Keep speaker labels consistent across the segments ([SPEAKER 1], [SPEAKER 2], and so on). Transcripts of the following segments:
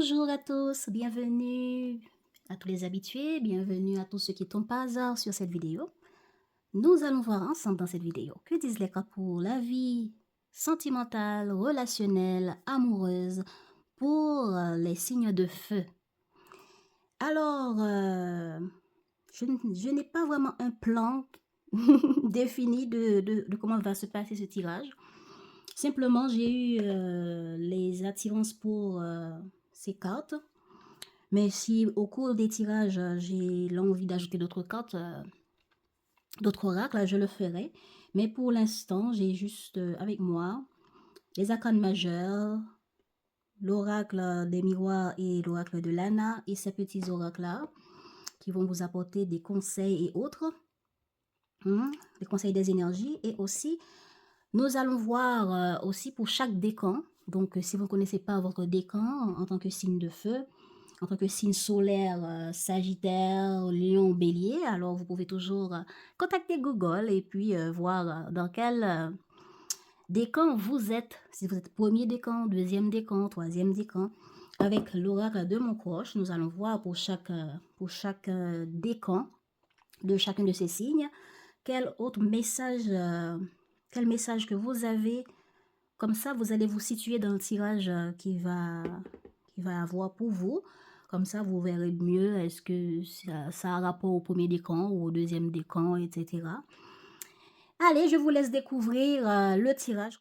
[SPEAKER 1] Bonjour à tous, bienvenue à tous les habitués, bienvenue à tous ceux qui tombent par hasard sur cette vidéo. Nous allons voir ensemble dans cette vidéo que disent les cartes pour la vie sentimentale, relationnelle, amoureuse, pour les signes de feu. Alors, je n'ai pas vraiment un plan défini de comment va se passer ce tirage. Simplement, j'ai eu les attirances pour ces cartes. Mais si au cours des tirages, j'ai l'envie d'ajouter d'autres cartes, d'autres oracles, je le ferai. Mais pour l'instant, j'ai juste avec moi les arcanes majeurs, l'oracle des miroirs et l'oracle de Lana et ces petits oracles-là qui vont vous apporter des conseils et autres, des conseils des énergies. Et aussi, nous allons voir aussi pour chaque décan. Donc, si vous ne connaissez pas votre décan en tant que signe de feu, en tant que signe solaire, Sagittaire, Lion, Bélier, alors vous pouvez toujours contacter Google et puis voir dans quel décan vous êtes. Si vous êtes premier décan, deuxième décan, troisième décan. Avec l'oracle de mon coach, nous allons voir pour chaque décan de chacun de ces signes, quel autre message, quel message que vous avez. Comme ça, vous allez vous situer dans le tirage qui va avoir pour vous. Comme ça, vous verrez mieux est-ce que ça a rapport au premier décan ou au deuxième décan, etc. Allez, je vous laisse découvrir le tirage.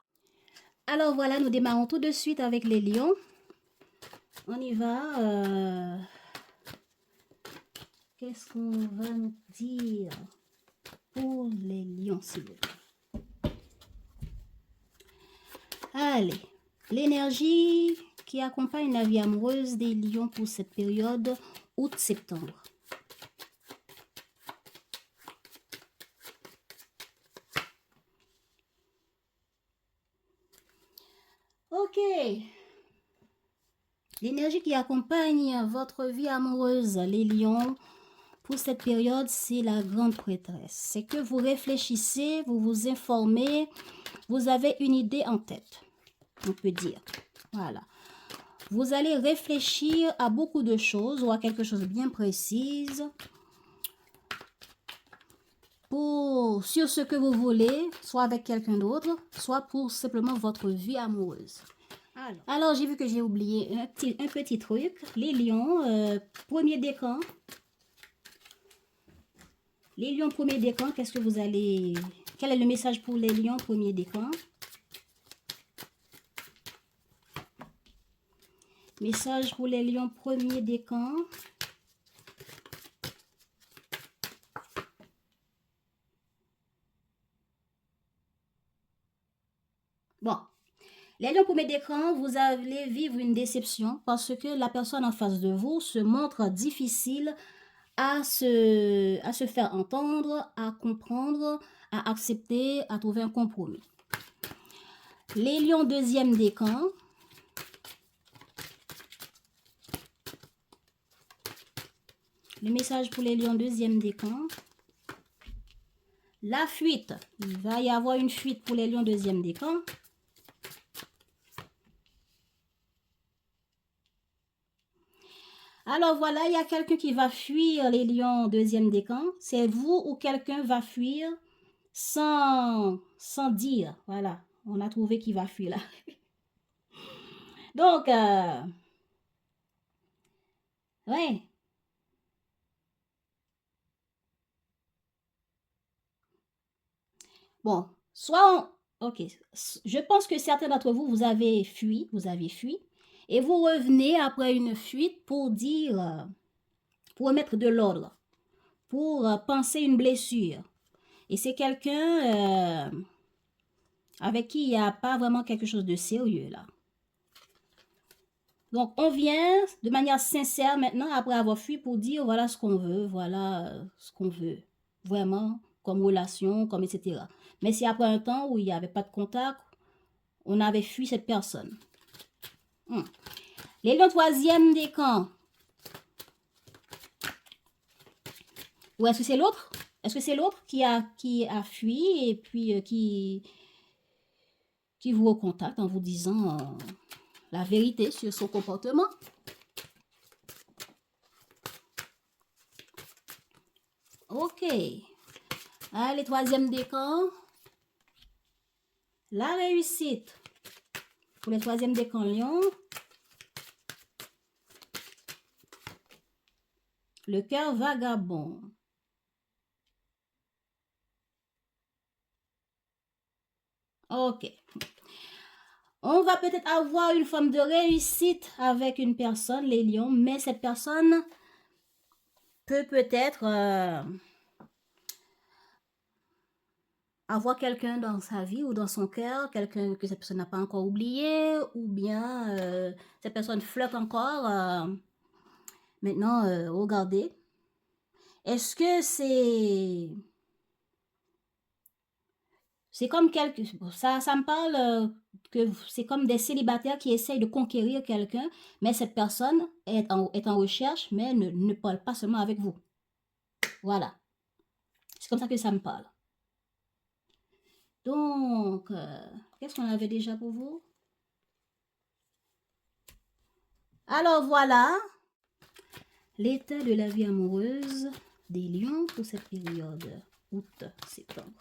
[SPEAKER 1] Alors voilà, nous démarrons tout de suite avec les lions. On y va. Qu'est-ce qu'on va nous dire pour les lions, s'il vous plaît? Allez, l'énergie qui accompagne la vie amoureuse des lions pour cette période août-septembre. Ok. L'énergie qui accompagne votre vie amoureuse, les lions, pour cette période, c'est la grande prêtresse. C'est que vous réfléchissez, vous vous informez, vous avez une idée en tête, on peut dire. Voilà. Vous allez réfléchir à beaucoup de choses ou à quelque chose de bien précise sur ce que vous voulez, soit avec quelqu'un d'autre, soit pour simplement votre vie amoureuse. Alors j'ai vu que j'ai oublié un petit truc. Les lions, premier décan. Les lions, premier décan, qu'est-ce que vous allez... Quel est le message pour les lions, premier décan? Message pour les lions, premier décan. Bon. Les lions, premier décan, vous allez vivre une déception parce que la personne en face de vous se montre difficile à se faire entendre, à comprendre, à accepter, à trouver un compromis. Les lions, deuxième décan. Le message pour les lions, deuxième décan. La fuite. Il va y avoir une fuite pour les lions, deuxième décan. Alors voilà, il y a quelqu'un qui va fuir les lions, deuxième décan. C'est vous ou quelqu'un va fuir sans dire. Voilà, on a trouvé qui va fuir là. Donc, ouais. Bon, soit ok, je pense que certains d'entre vous, vous avez fui, et vous revenez après une fuite pour dire, pour remettre de l'ordre, pour penser une blessure. Et c'est quelqu'un avec qui il n'y a pas vraiment quelque chose de sérieux là. Donc, on vient de manière sincère maintenant, après avoir fui, pour dire voilà ce qu'on veut, voilà ce qu'on veut. Vraiment, comme relation, comme etc. Mais c'est après un temps où il n'y avait pas de contact, on avait fui cette personne. Les lions, troisième décan. Ou est-ce que c'est l'autre? Est-ce que c'est l'autre qui a fui et puis qui vous recontacte en vous disant la vérité sur son comportement? Ok. Allez, troisième décan. La réussite. Pour le troisième décan lion. Le cœur vagabond. Ok. On va peut-être avoir une forme de réussite avec une personne, les lions, mais cette personne peut peut-être avoir quelqu'un dans sa vie ou dans son cœur, quelqu'un que cette personne n'a pas encore oublié, ou bien cette personne flotte encore. Maintenant, regardez. Est-ce que c'est comme quelque ça me parle que c'est comme des célibataires qui essayent de conquérir quelqu'un, mais cette personne est en recherche, mais ne parle pas seulement avec vous. Voilà. C'est comme ça que ça me parle. Donc, qu'est-ce qu'on avait déjà pour vous? Alors voilà, l'état de la vie amoureuse des lions pour cette période août-septembre.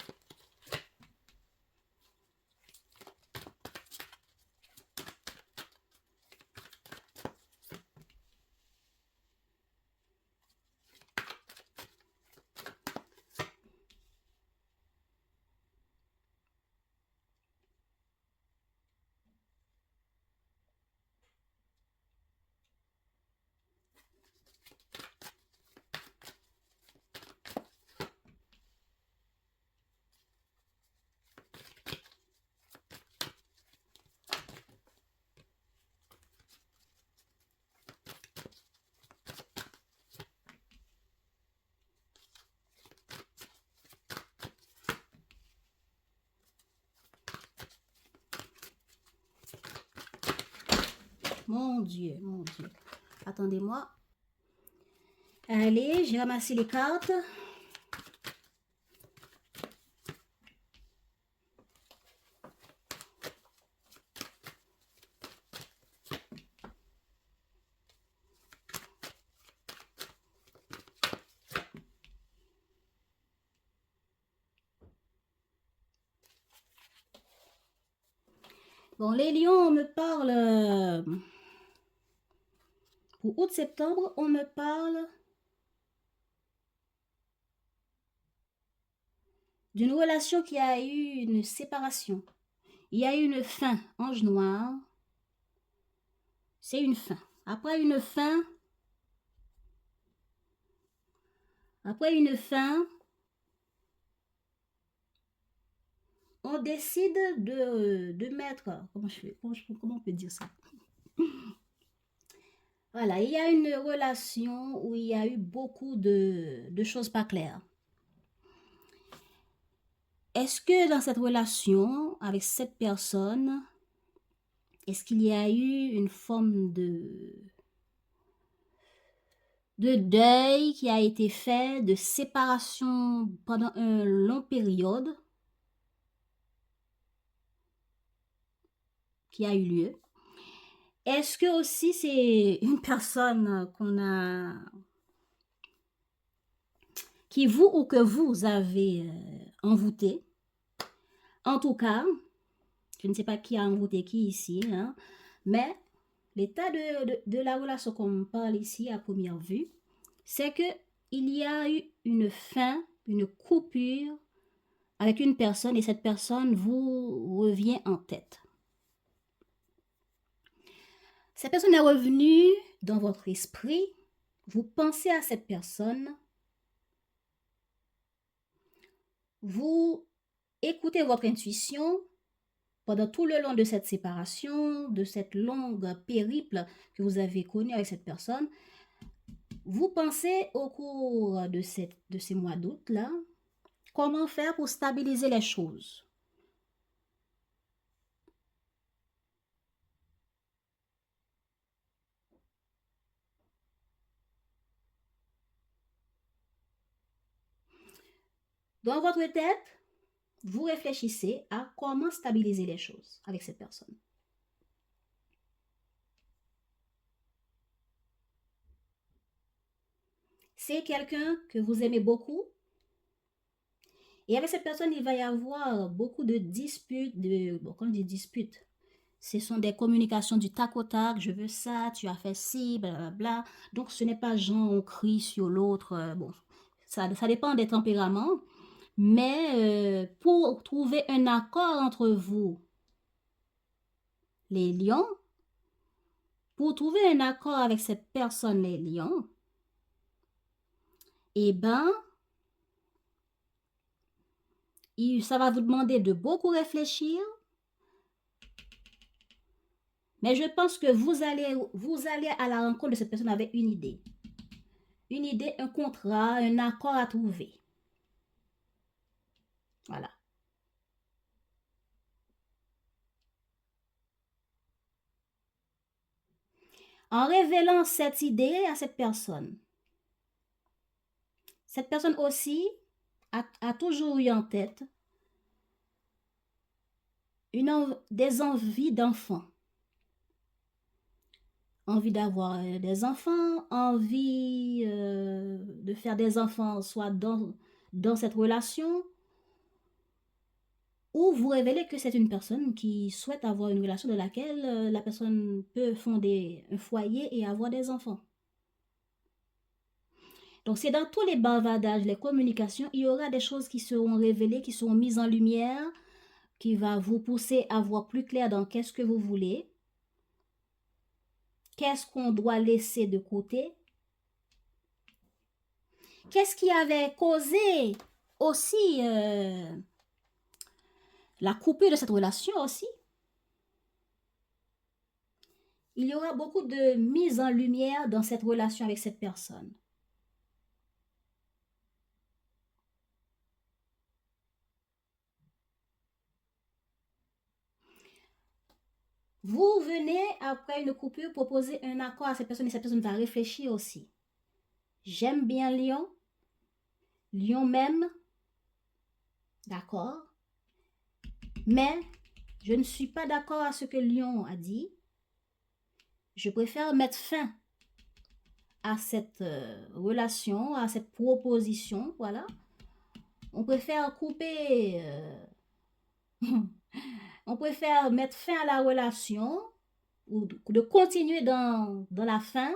[SPEAKER 1] Mon Dieu, mon Dieu. Attendez-moi. Allez, j'ai ramassé les cartes. Bon, les lions, on me parle... pour août-septembre, on me parle d'une relation qui a eu une séparation. Il y a eu une fin, ange noir. C'est une fin. Après une fin, on décide de mettre... Comment on peut dire ça? Voilà, il y a une relation où il y a eu beaucoup de choses pas claires. Est-ce que dans cette relation avec cette personne, est-ce qu'il y a eu une forme de deuil qui a été fait, de séparation pendant une longue période qui a eu lieu? Est-ce que aussi c'est une personne qui vous ou que vous avez envoûté? En tout cas, je ne sais pas qui a envoûté qui ici, hein, mais l'état de la relation qu'on parle ici à première vue, c'est que il y a eu une fin, une coupure avec une personne et cette personne vous revient en tête. Cette personne est revenue dans votre esprit, vous pensez à cette personne, vous écoutez votre intuition pendant tout le long de cette séparation, de cette longue périple que vous avez connue avec cette personne. Vous pensez au cours de ces mois d'août-là, comment faire pour stabiliser les choses? Dans votre tête, vous réfléchissez à comment stabiliser les choses avec cette personne. C'est quelqu'un que vous aimez beaucoup, Et avec cette personne, il va y avoir beaucoup de disputes, bon, quand on dit disputes, ce sont des communications du tac au tac, je veux ça, tu as fait ci, blablabla. Donc, ce n'est pas genre on crie sur l'autre. Bon, ça dépend des tempéraments. Mais pour trouver un accord entre vous, les lions, pour trouver un accord avec cette personne, les lions, eh ben, ça va vous demander de beaucoup réfléchir. Mais je pense que vous allez à la rencontre de cette personne avec une idée. Une idée, un contrat, un accord à trouver. Voilà. En révélant cette idée à cette personne aussi a toujours eu en tête des envies d'enfants. Envie d'avoir des enfants, envie de faire des enfants, soit dans cette relation, ou vous révélez que c'est une personne qui souhaite avoir une relation dans laquelle la personne peut fonder un foyer et avoir des enfants. Donc, c'est dans tous les bavardages, les communications, il y aura des choses qui seront révélées, qui seront mises en lumière, qui va vous pousser à voir plus clair dans qu'est-ce que vous voulez, qu'est-ce qu'on doit laisser de côté, qu'est-ce qui avait causé aussi la coupure de cette relation aussi. Il y aura beaucoup de mise en lumière dans cette relation avec cette personne. Vous venez, après une coupure, proposer un accord à cette personne et cette personne va réfléchir aussi. J'aime bien Lion. Lion m'aime. D'accord. Mais je ne suis pas d'accord à ce que Lion a dit. Je préfère mettre fin à cette relation, à cette proposition. Voilà. On préfère couper... on préfère mettre fin à la relation ou de continuer dans la fin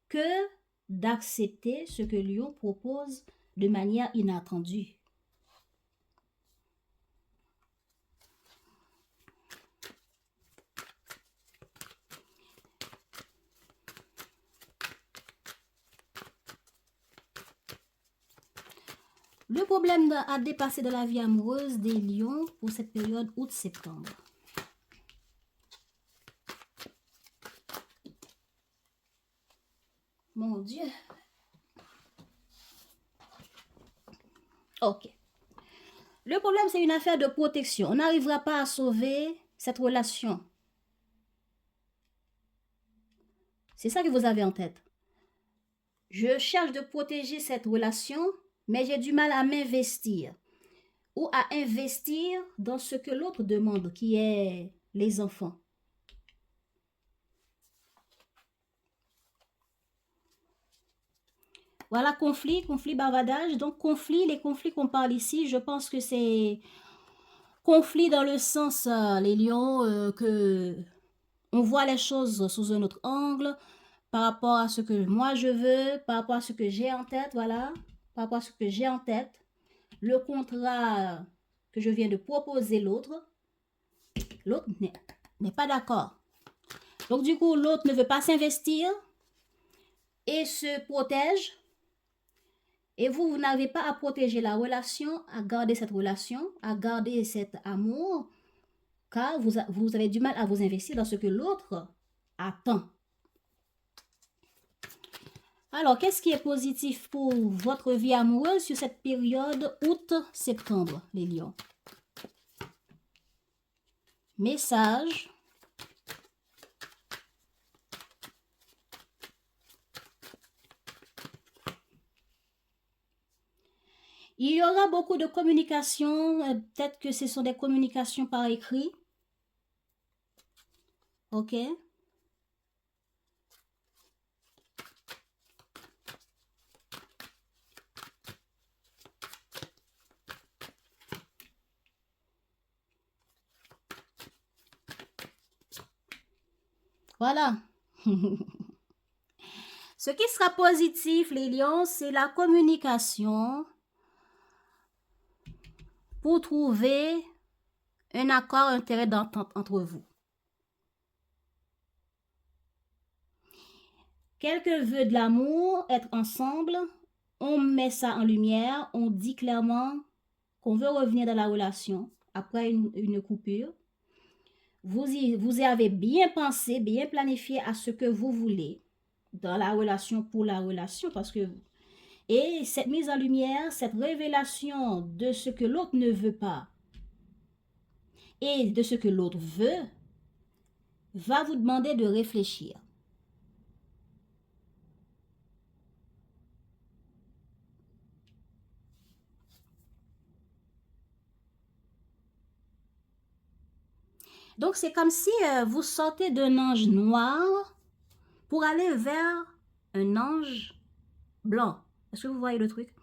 [SPEAKER 1] que d'accepter ce que Lion propose de manière inattendue. Le problème à dépasser de la vie amoureuse des lions pour cette période août-septembre. Mon Dieu. Ok. Le problème, c'est une affaire de protection. On n'arrivera pas à sauver cette relation. C'est ça que vous avez en tête. Je cherche de protéger cette relation, mais j'ai du mal à m'investir ou à investir dans ce que l'autre demande, qui est les enfants. Voilà, conflit, bavardage. Donc, les conflits qu'on parle ici, je pense que c'est conflit dans le sens, les lions, que on voit les choses sous un autre angle, par rapport à ce que moi je veux, par rapport à ce que j'ai en tête, voilà, par rapport à ce que j'ai en tête, le contrat que je viens de proposer l'autre n'est pas d'accord. Donc, du coup, l'autre ne veut pas s'investir et se protège. Et vous n'avez pas à protéger la relation, à garder cette relation, à garder cet amour, car vous avez du mal à vous investir dans ce que l'autre attend. Alors, qu'est-ce qui est positif pour votre vie amoureuse sur cette période août-septembre, les lions? Message. Il y aura beaucoup de communication, peut-être que ce sont des communications par écrit. Ok? Voilà. Ce qui sera positif, les lions, c'est la communication pour trouver un accord, un terrain d'entente entre vous. Quelqu'un veut de l'amour, être ensemble, on met ça en lumière, on dit clairement qu'on veut revenir dans la relation après une coupure. Vous y avez bien pensé, bien planifié à ce que vous voulez dans la relation pour la relation parce que et cette mise en lumière, cette révélation de ce que l'autre ne veut pas et de ce que l'autre veut va vous demander de réfléchir. Donc c'est comme si vous sortez d'un ange noir pour aller vers un ange blanc. Est-ce que vous voyez le truc?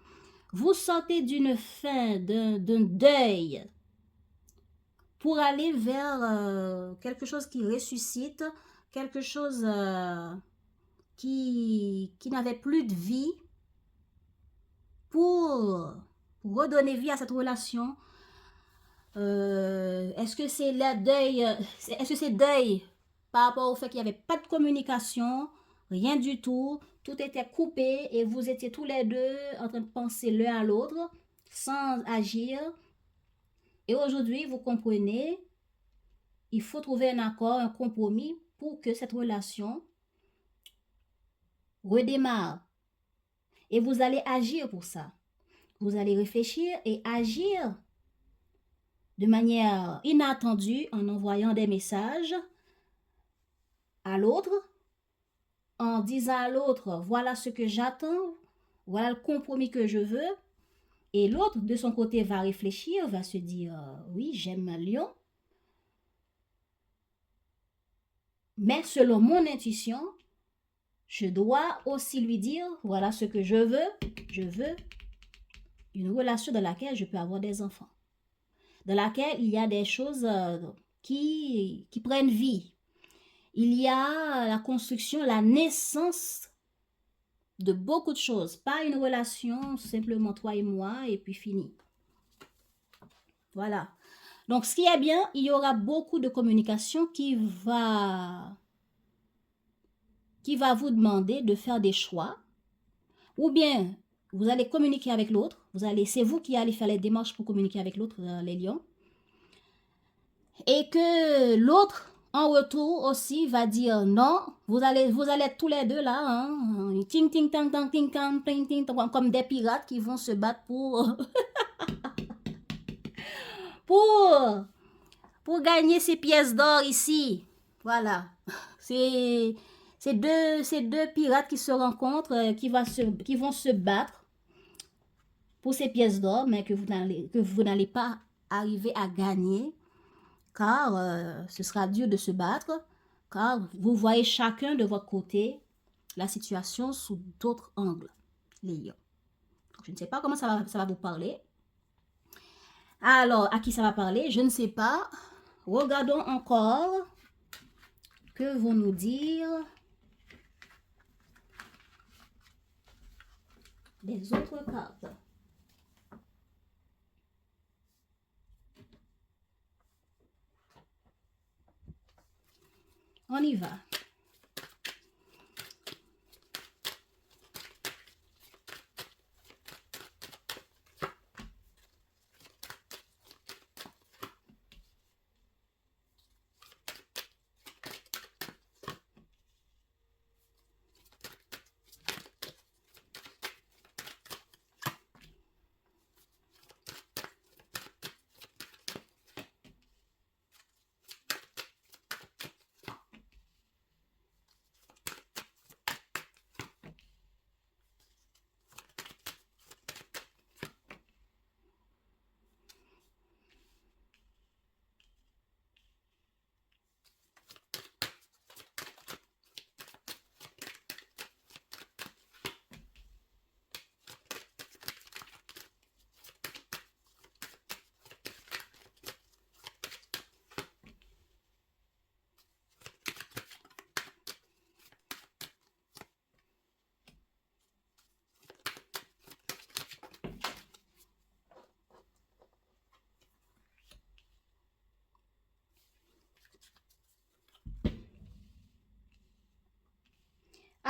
[SPEAKER 1] Vous sortez d'une fin, d'un deuil pour aller vers quelque chose qui ressuscite, quelque chose qui n'avait plus de vie pour redonner vie à cette relation. Est-ce que c'est le deuil, est-ce que c'est deuil par rapport au fait qu'il n'y avait pas de communication, rien du tout, tout était coupé et vous étiez tous les deux en train de penser l'un à l'autre sans agir. Et aujourd'hui, vous comprenez, il faut trouver un accord, un compromis pour que cette relation redémarre. Et vous allez agir pour ça. Vous allez réfléchir et agir de manière inattendue en envoyant des messages à l'autre, en disant à l'autre, voilà ce que j'attends, voilà le compromis que je veux. Et l'autre, de son côté, va réfléchir, va se dire, oui, j'aime un lion. Mais selon mon intuition, je dois aussi lui dire, voilà ce que je veux une relation dans laquelle je peux avoir des enfants, dans laquelle il y a des choses qui prennent vie. Il y a la construction, la naissance de beaucoup de choses, pas une relation simplement toi et moi et puis fini. Voilà. Donc ce qui est bien, il y aura beaucoup de communication qui va vous demander de faire des choix, ou bien vous allez communiquer avec l'autre, c'est vous qui allez faire les démarches pour communiquer avec l'autre, les lions, et que l'autre en retour aussi va dire non, vous allez être tous les deux là, hein, ting ting tang tang ting tang ting ting comme des pirates qui vont se battre pour pour gagner ces pièces d'or ici. Voilà. C'est deux pirates qui se rencontrent, qui vont se battre pour ces pièces d'or, mais que vous n'allez pas arriver à gagner, car ce sera dur de se battre, car vous voyez chacun de votre côté la situation sous d'autres angles, les lions. Donc, je ne sais pas comment ça va vous parler. Alors, à qui ça va parler? Je ne sais pas. Regardons encore. Que vont nous dire les autres cartes? On y va.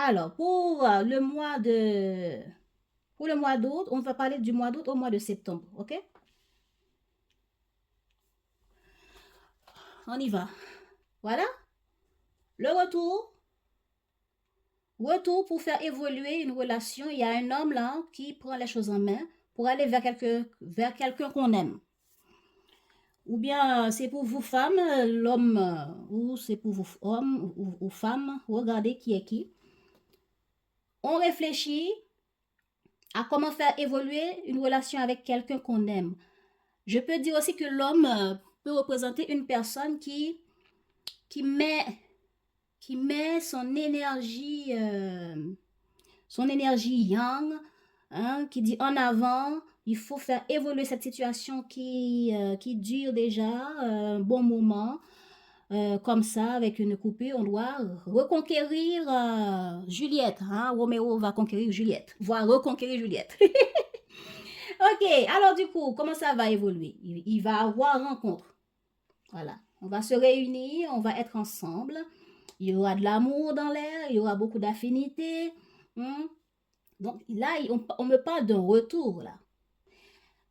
[SPEAKER 1] Alors, pour le mois d'août, on va parler du mois d'août au mois de septembre, ok? On y va. Voilà. Le retour pour faire évoluer une relation. Il y a un homme là qui prend les choses en main pour aller vers quelqu'un qu'on aime. Ou bien c'est pour vous femmes, l'homme, ou c'est pour vous hommes ou femmes. Regardez qui est qui. On réfléchit à comment faire évoluer une relation avec quelqu'un qu'on aime. Je peux dire aussi que l'homme peut représenter une personne qui met son énergie yang, hein, qui dit en avant, il faut faire évoluer cette situation qui dure déjà un bon moment. Comme ça, avec une coupée, on doit reconquérir Juliette. Hein? Roméo va conquérir Juliette, voire reconquérir Juliette. Ok, alors du coup, comment ça va évoluer? Il va avoir rencontre. Voilà, on va se réunir, on va être ensemble. Il y aura de l'amour dans l'air, il y aura beaucoup d'affinité. Donc là, on me parle d'un retour là.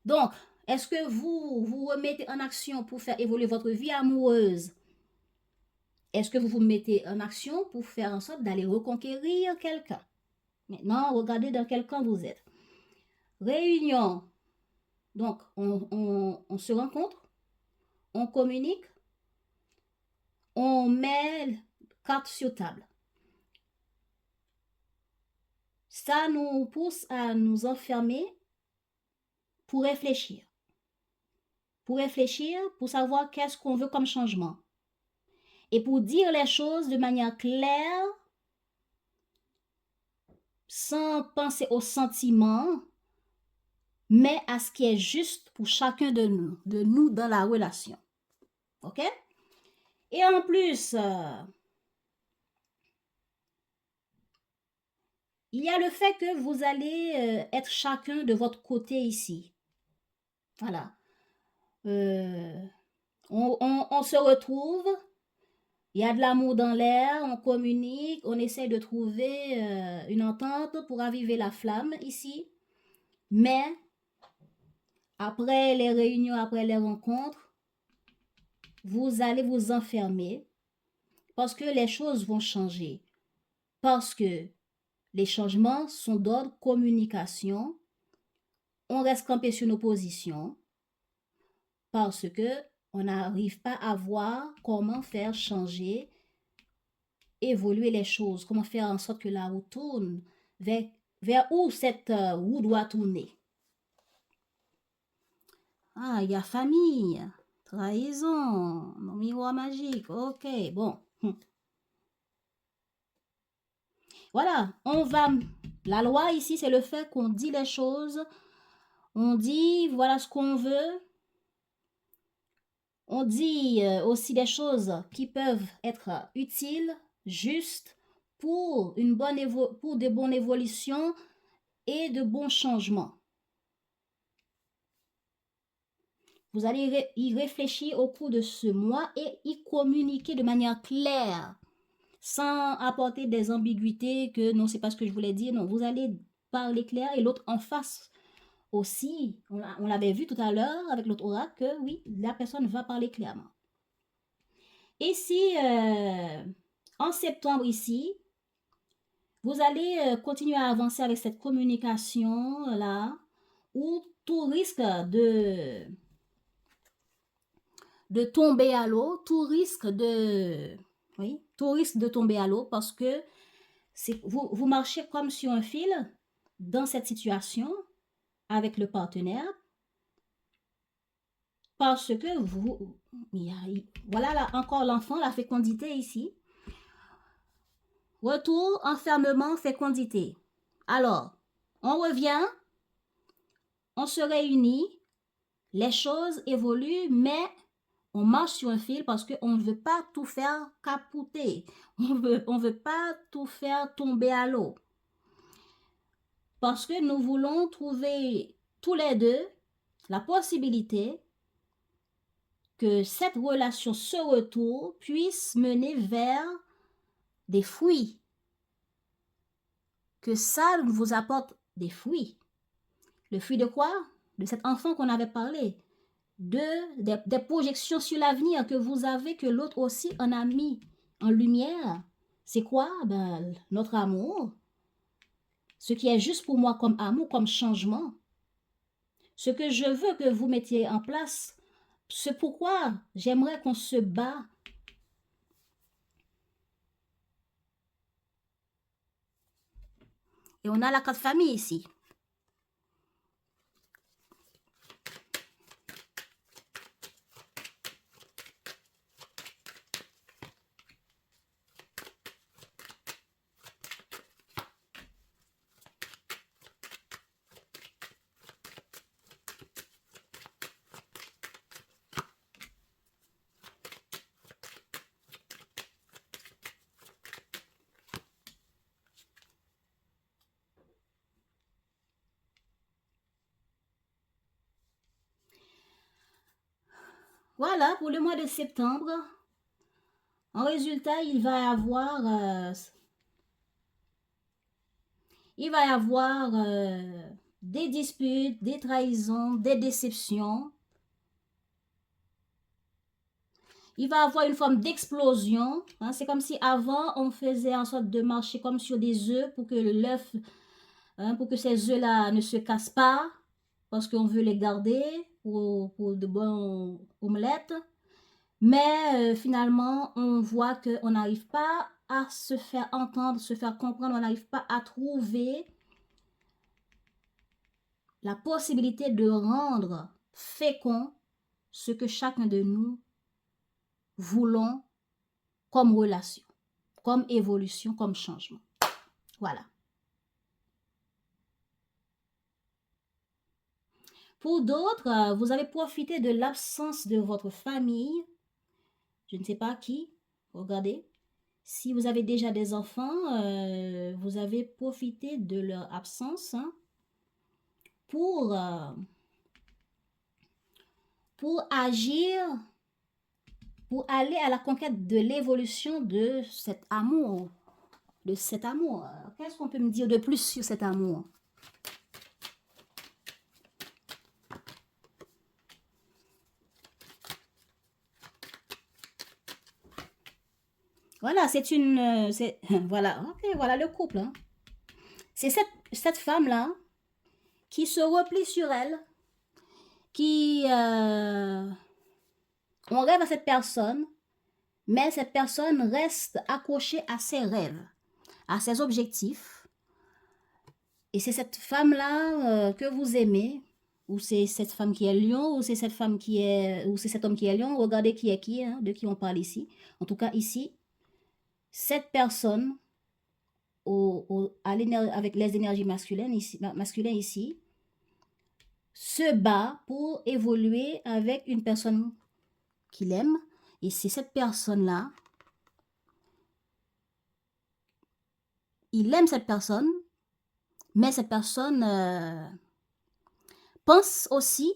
[SPEAKER 1] Donc, est-ce que vous vous remettez en action pour faire évoluer votre vie amoureuse? Est-ce que vous vous mettez en action pour faire en sorte d'aller reconquérir quelqu'un? Maintenant, regardez dans quel camp vous êtes. Réunion. Donc, on se rencontre, on communique, on met carte sur table. Ça nous pousse à nous enfermer pour réfléchir. Pour savoir qu'est-ce qu'on veut comme changement. Et pour dire les choses de manière claire, sans penser aux sentiments, mais à ce qui est juste pour chacun de nous dans la relation. OK? Et en plus, il y a le fait que vous allez être chacun de votre côté ici. Voilà. On se retrouve, il y a de l'amour dans l'air, on communique, on essaie de trouver une entente pour raviver la flamme ici. Mais après les réunions, après les rencontres, vous allez vous enfermer parce que les choses vont changer. Parce que les changements sont d'ordre communication. On reste campé sur nos positions parce que on n'arrive pas à voir comment faire changer, évoluer les choses, comment faire en sorte que la roue tourne vers où cette roue doit tourner. Ah, il y a famille, trahison, miroir magique, ok, bon. Voilà, la loi ici, c'est le fait qu'on dit les choses, on dit voilà ce qu'on veut, on dit aussi des choses qui peuvent être utiles, justes, pour de bonnes évolutions et de bons changements. Vous allez y réfléchir au cours de ce mois et y communiquer de manière claire, sans apporter des ambiguïtés que non, c'est pas ce que je voulais dire. Non, vous allez parler clair et l'autre en face aussi. On l'avait vu tout à l'heure avec l'autre oracle que oui, la personne va parler clairement. Ici, en septembre ici, vous allez continuer à avancer avec cette communication là, où tout risque de tomber à l'eau, tout risque de tomber à l'eau parce que vous marchez comme sur un fil dans cette situation avec le partenaire parce que voilà là, encore l'enfant, la fécondité ici. Retour, enfermement, fécondité. Alors, on revient, on se réunit, les choses évoluent, mais on marche sur un fil parce qu'on ne veut pas tout faire capoter. On veut pas tout faire tomber à l'eau. Parce que nous voulons trouver tous les deux la possibilité que cette relation, ce retour, puisse mener vers des fruits. que ça vous apporte des fruits. Le fruit de quoi? De cet enfant qu'on avait parlé. Des projections sur l'avenir que vous avez, que l'autre aussi en a mis en lumière. C'est quoi? Ben, notre amour. Ce qui est juste pour moi comme amour, comme changement. Ce que je veux que vous mettiez en place. C'est pourquoi j'aimerais qu'on se bat. Et on a la carte famille ici. Voilà, pour le mois de septembre, en résultat, il va y avoir des disputes, des trahisons, des déceptions. Il va y avoir une forme d'explosion. Hein. C'est comme si avant, on faisait en sorte de marcher comme sur des œufs pour que l'œuf, pour que ces œufs-là ne se cassent pas, parce qu'on veut les garder pour de bonnes omelettes. Mais finalement, on voit qu'on n'arrive pas à se faire entendre, se faire comprendre, on n'arrive pas à trouver la possibilité de rendre fécond ce que chacun de nous voulons comme relation, comme évolution, comme changement. Voilà. Pour d'autres, vous avez profité de l'absence de votre famille. Je ne sais pas qui. Regardez. Si vous avez déjà des enfants, vous avez profité de leur absence pour agir, pour aller à la conquête de l'évolution de cet amour. Qu'est-ce qu'on peut me dire de plus sur cet amour? Voilà, voilà, ok, voilà le couple. Hein. C'est cette femme-là qui se replie sur elle, qui... on rêve à cette personne, mais cette personne reste accrochée à ses rêves, à ses objectifs. Et c'est cette femme-là que vous aimez, ou c'est cette femme qui est lion, ou c'est cette femme ou c'est cet homme qui est lion. Regardez qui est qui, hein, de qui on parle ici. En tout cas, ici, cette personne, avec les énergies masculines ici, se bat pour évoluer avec une personne qu'il aime. Et c'est cette personne-là, il aime cette personne, mais cette personne pense aussi,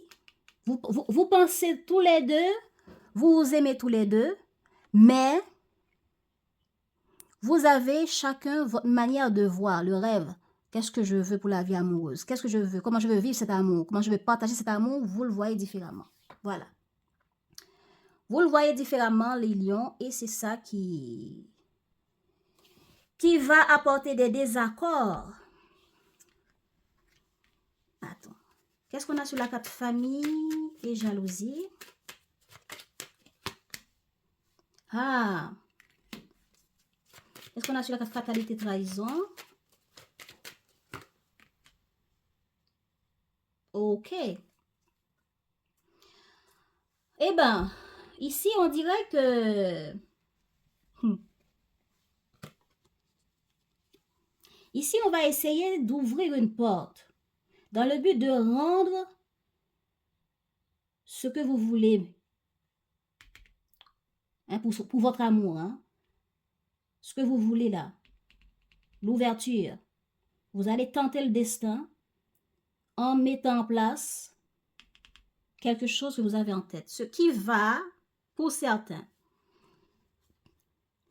[SPEAKER 1] vous pensez tous les deux, vous vous aimez tous les deux, mais vous avez chacun votre manière de voir le rêve. Qu'est-ce que je veux pour la vie amoureuse? Qu'est-ce que je veux? Comment je veux vivre cet amour? Comment je veux partager cet amour? Vous le voyez différemment. Voilà. Vous le voyez différemment, les lions, et c'est ça qui va apporter des désaccords. Attends. Qu'est-ce qu'on a sur la carte famille et jalousie? Ah. Qu'est-ce qu'on a sur la carte fatalité, trahison? Ok. Eh ben, ici, on dirait que... Ici, on va essayer d'ouvrir une porte dans le but de rendre ce que vous voulez hein, pour votre amour. Hein, ce que vous voulez là. L'ouverture. Vous allez tenter le destin en mettant en place quelque chose que vous avez en tête. Ce qui va, pour certains,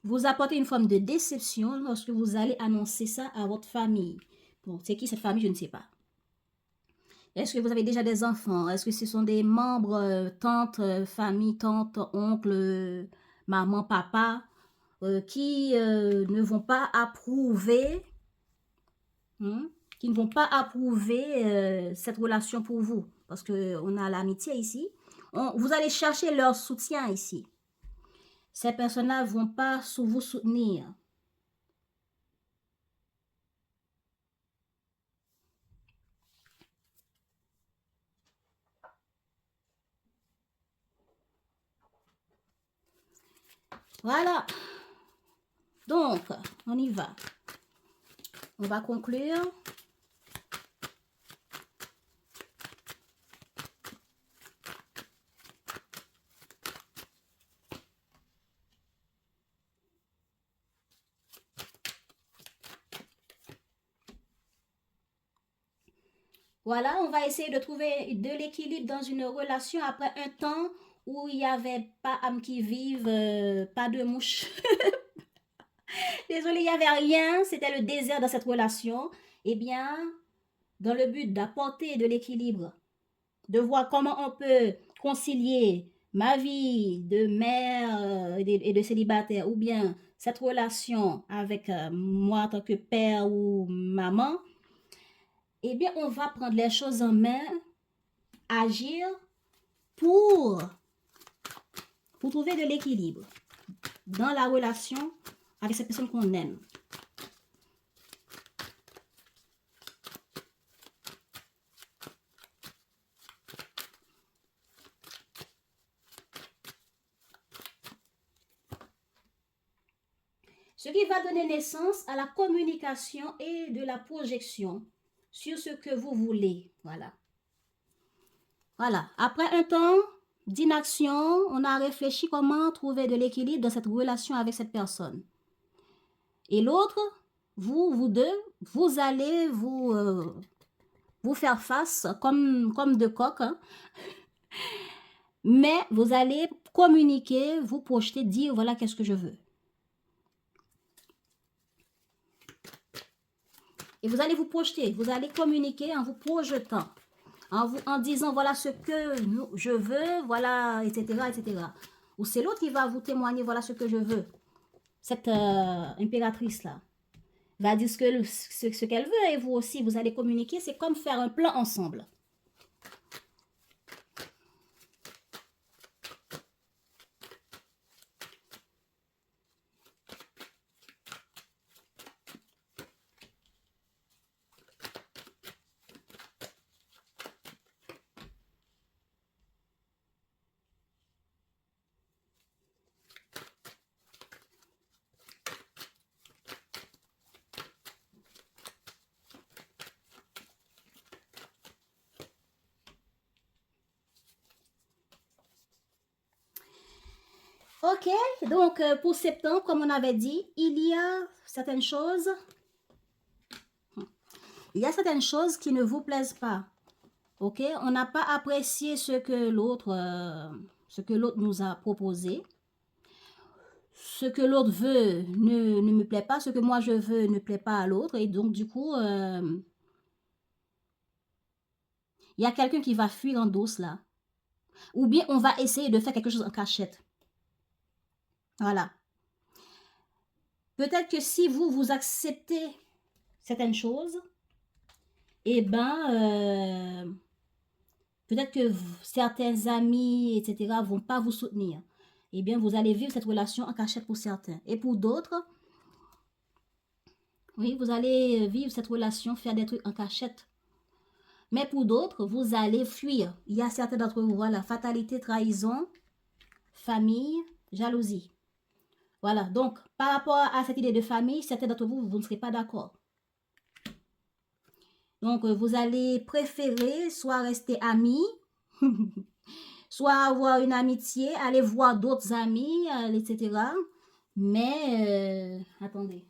[SPEAKER 1] vous apportez une forme de déception lorsque vous allez annoncer ça à votre famille. Bon, c'est qui cette famille, je ne sais pas. Est-ce que vous avez déjà des enfants? Est-ce que ce sont des membres, tantes, famille, tante, oncle, maman, papa, qui ne vont pas approuver, hein, qui ne vont pas approuver cette relation pour vous? Parce qu'on a l'amitié ici. Vous allez chercher leur soutien ici. Ces personnes-là ne vont pas vous soutenir. Voilà. Donc, on y va. On va conclure. Voilà, on va essayer de trouver de l'équilibre dans une relation après un temps où il n'y avait pas âme qui vive, pas de mouche. Désolé, il n'y avait rien, c'était le désert dans cette relation. Eh bien, dans le but d'apporter de l'équilibre, de voir comment on peut concilier ma vie de mère et de célibataire ou bien cette relation avec moi en tant que père ou maman, eh bien, on va prendre les choses en main, agir pour, pour trouver de l'équilibre dans la relation avec cette personne qu'on aime. Ce qui va donner naissance à la communication et de la projection sur ce que vous voulez. Voilà. Voilà. Après un temps d'inaction, on a réfléchi comment trouver de l'équilibre dans cette relation avec cette personne. Et l'autre, vous deux, vous allez vous faire face comme deux coqs, hein. Mais vous allez communiquer, vous projeter, dire voilà qu'est-ce que je veux. Et vous allez vous projeter, vous allez communiquer en vous projetant, en disant voilà ce que je veux, voilà, etc., etc. Ou c'est l'autre qui va vous témoigner voilà ce que je veux. Cette impératrice-là va dire ce qu'elle veut et vous aussi, vous allez communiquer. C'est comme faire un plan ensemble. Ok, donc pour septembre, comme on avait dit, il y a certaines choses qui ne vous plaisent pas. Ok, on n'a pas apprécié ce que l'autre nous a proposé. Ce que l'autre veut ne me plaît pas, ce que moi je veux ne plaît pas à l'autre. Et donc, du coup, il y a quelqu'un qui va fuir en douce là. Ou bien on va essayer de faire quelque chose en cachette. Voilà. Peut-être que si vous acceptez certaines choses, eh ben, peut-être que certains amis, etc., vont pas vous soutenir. Eh bien, vous allez vivre cette relation en cachette pour certains. Et pour d'autres, oui, vous allez vivre cette relation, faire des trucs en cachette. Mais pour d'autres, vous allez fuir. Il y a certains d'entre vous, voilà, fatalité, trahison, famille, jalousie. Voilà, donc par rapport à cette idée de famille, certains d'entre vous, vous ne serez pas d'accord. Donc, vous allez préférer soit rester amis, soit avoir une amitié, aller voir d'autres amis, etc. Mais, attendez.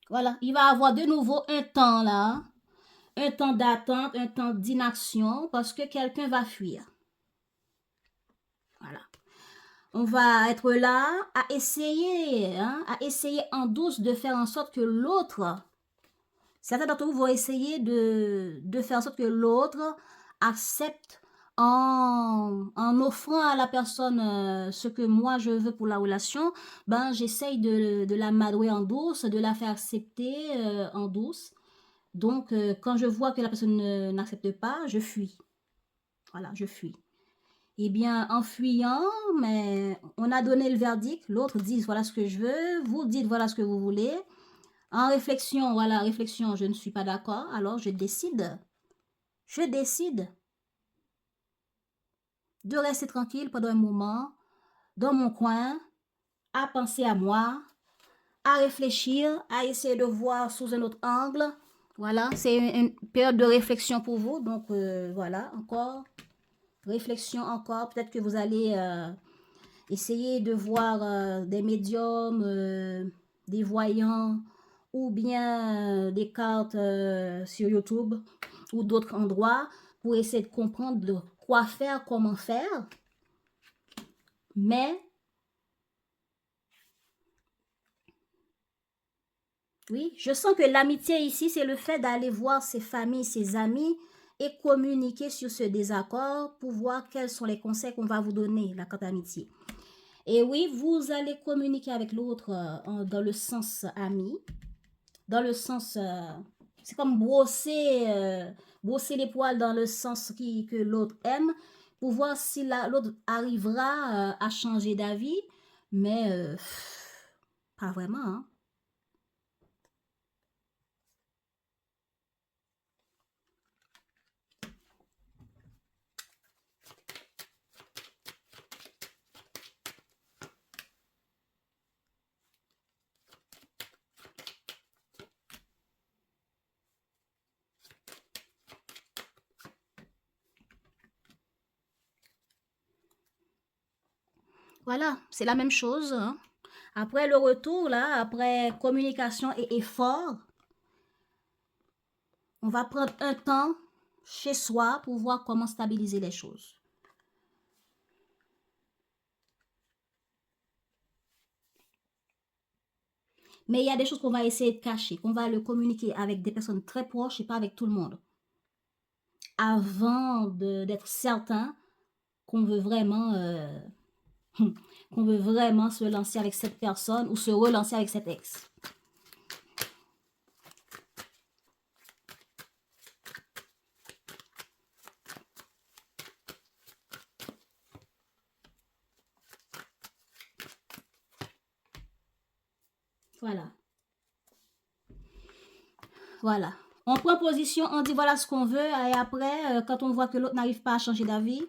[SPEAKER 1] Voilà, il va avoir de nouveau un temps là, un temps d'attente, un temps d'inaction parce que quelqu'un va fuir. Voilà. On va être là à essayer en douce de faire en sorte que l'autre, certains d'entre vous vont essayer de faire en sorte que l'autre accepte en offrant à la personne ce que moi je veux pour la relation, ben j'essaye de la madouer en douce, de la faire accepter en douce. Donc, quand je vois que la personne n'accepte pas, je fuis. Voilà, je fuis. Eh bien, en fuyant, mais on a donné le verdict. L'autre dit, voilà ce que je veux. Vous dites, voilà ce que vous voulez. En réflexion, voilà, réflexion, je ne suis pas d'accord. Alors, je décide de rester tranquille pendant un moment, dans mon coin, à penser à moi, à réfléchir, à essayer de voir sous un autre angle. Voilà, c'est une période de réflexion pour vous. Donc, voilà, encore réflexion encore. Peut-être que vous allez essayer de voir des médiums, des voyants ou bien des cartes sur YouTube ou d'autres endroits pour essayer de comprendre de quoi faire, comment faire. Mais, oui, je sens que l'amitié ici, c'est le fait d'aller voir ses familles, ses amis et communiquer sur ce désaccord pour voir quels sont les conseils qu'on va vous donner, la carte amitié. Et oui, vous allez communiquer avec l'autre dans le sens ami, dans le sens, c'est comme brosser les poils dans le sens que l'autre aime, pour voir si l'autre arrivera à changer d'avis, mais pas vraiment, hein. Voilà, c'est la même chose, hein. Après le retour, là, après communication et effort, on va prendre un temps chez soi pour voir comment stabiliser les choses. Mais il y a des choses qu'on va essayer de cacher, qu'on va le communiquer avec des personnes très proches et pas avec tout le monde. Avant d'être certain qu'on veut vraiment qu'on veut vraiment se lancer avec cette personne ou se relancer avec cet ex. Voilà. Voilà. On prend position, on dit voilà ce qu'on veut et après, quand on voit que l'autre n'arrive pas à changer d'avis,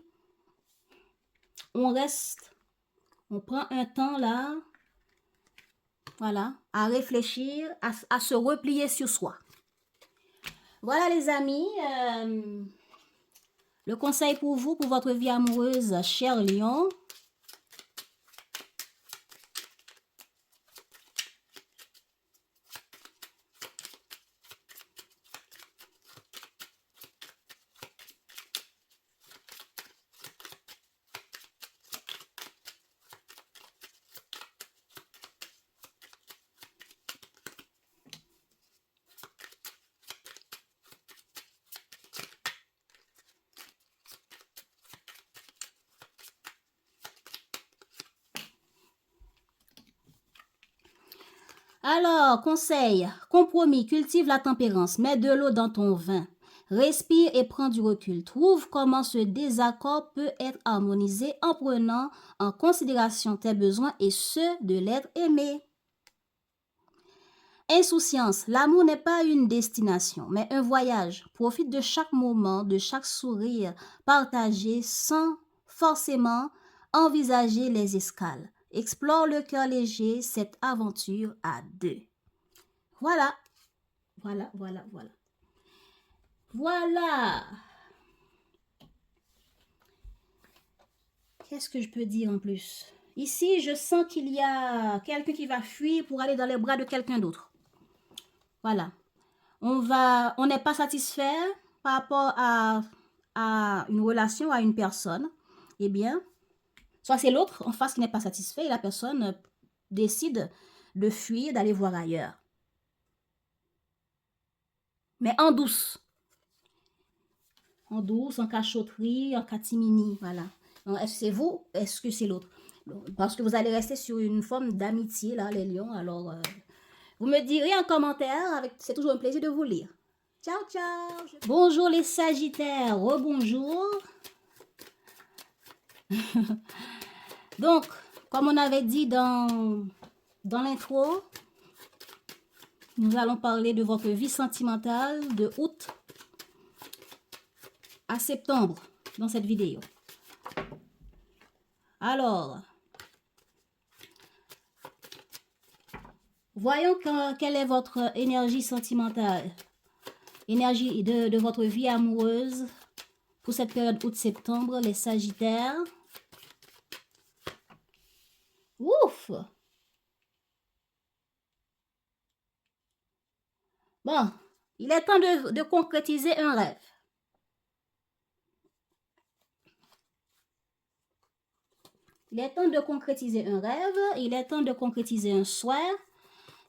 [SPEAKER 1] on reste, on prend un temps là, voilà, à réfléchir, à se replier sur soi. Voilà les amis, le conseil pour vous, pour votre vie amoureuse, cher lion. Alors, conseil, compromis, cultive la tempérance, mets de l'eau dans ton vin, respire et prends du recul. Trouve comment ce désaccord peut être harmonisé en prenant en considération tes besoins et ceux de l'être aimé. Insouciance, l'amour n'est pas une destination, mais un voyage. Profite de chaque moment, de chaque sourire partagé sans forcément envisager les escales. Explore le cœur léger, cette aventure à deux. Voilà, voilà, voilà, voilà. Voilà. Qu'est-ce que je peux dire en plus? Ici, je sens qu'il y a quelqu'un qui va fuir pour aller dans les bras de quelqu'un d'autre. Voilà. On n'est pas satisfait par rapport à une relation, à une personne. Eh bien, soit c'est l'autre en face qui n'est pas satisfait et la personne décide de fuir, d'aller voir ailleurs. Mais en douce. En douce, en cachotterie, en catimini, voilà. Est-ce que c'est vous? Est-ce que c'est l'autre? Parce que vous allez rester sur une forme d'amitié, là, les lions. Alors, vous me direz en commentaire, c'est toujours un plaisir de vous lire. Ciao, ciao! Bonjour les Sagittaires, rebonjour. Donc, comme on avait dit dans l'intro, nous allons parler de votre vie sentimentale de août à septembre dans cette vidéo. Alors, voyons quelle est votre énergie sentimentale, énergie de votre vie amoureuse pour cette période août-septembre, les Sagittaires. Ouf! Bon, il est temps de concrétiser un rêve. Il est temps de concrétiser un rêve, il est temps de concrétiser un souhait,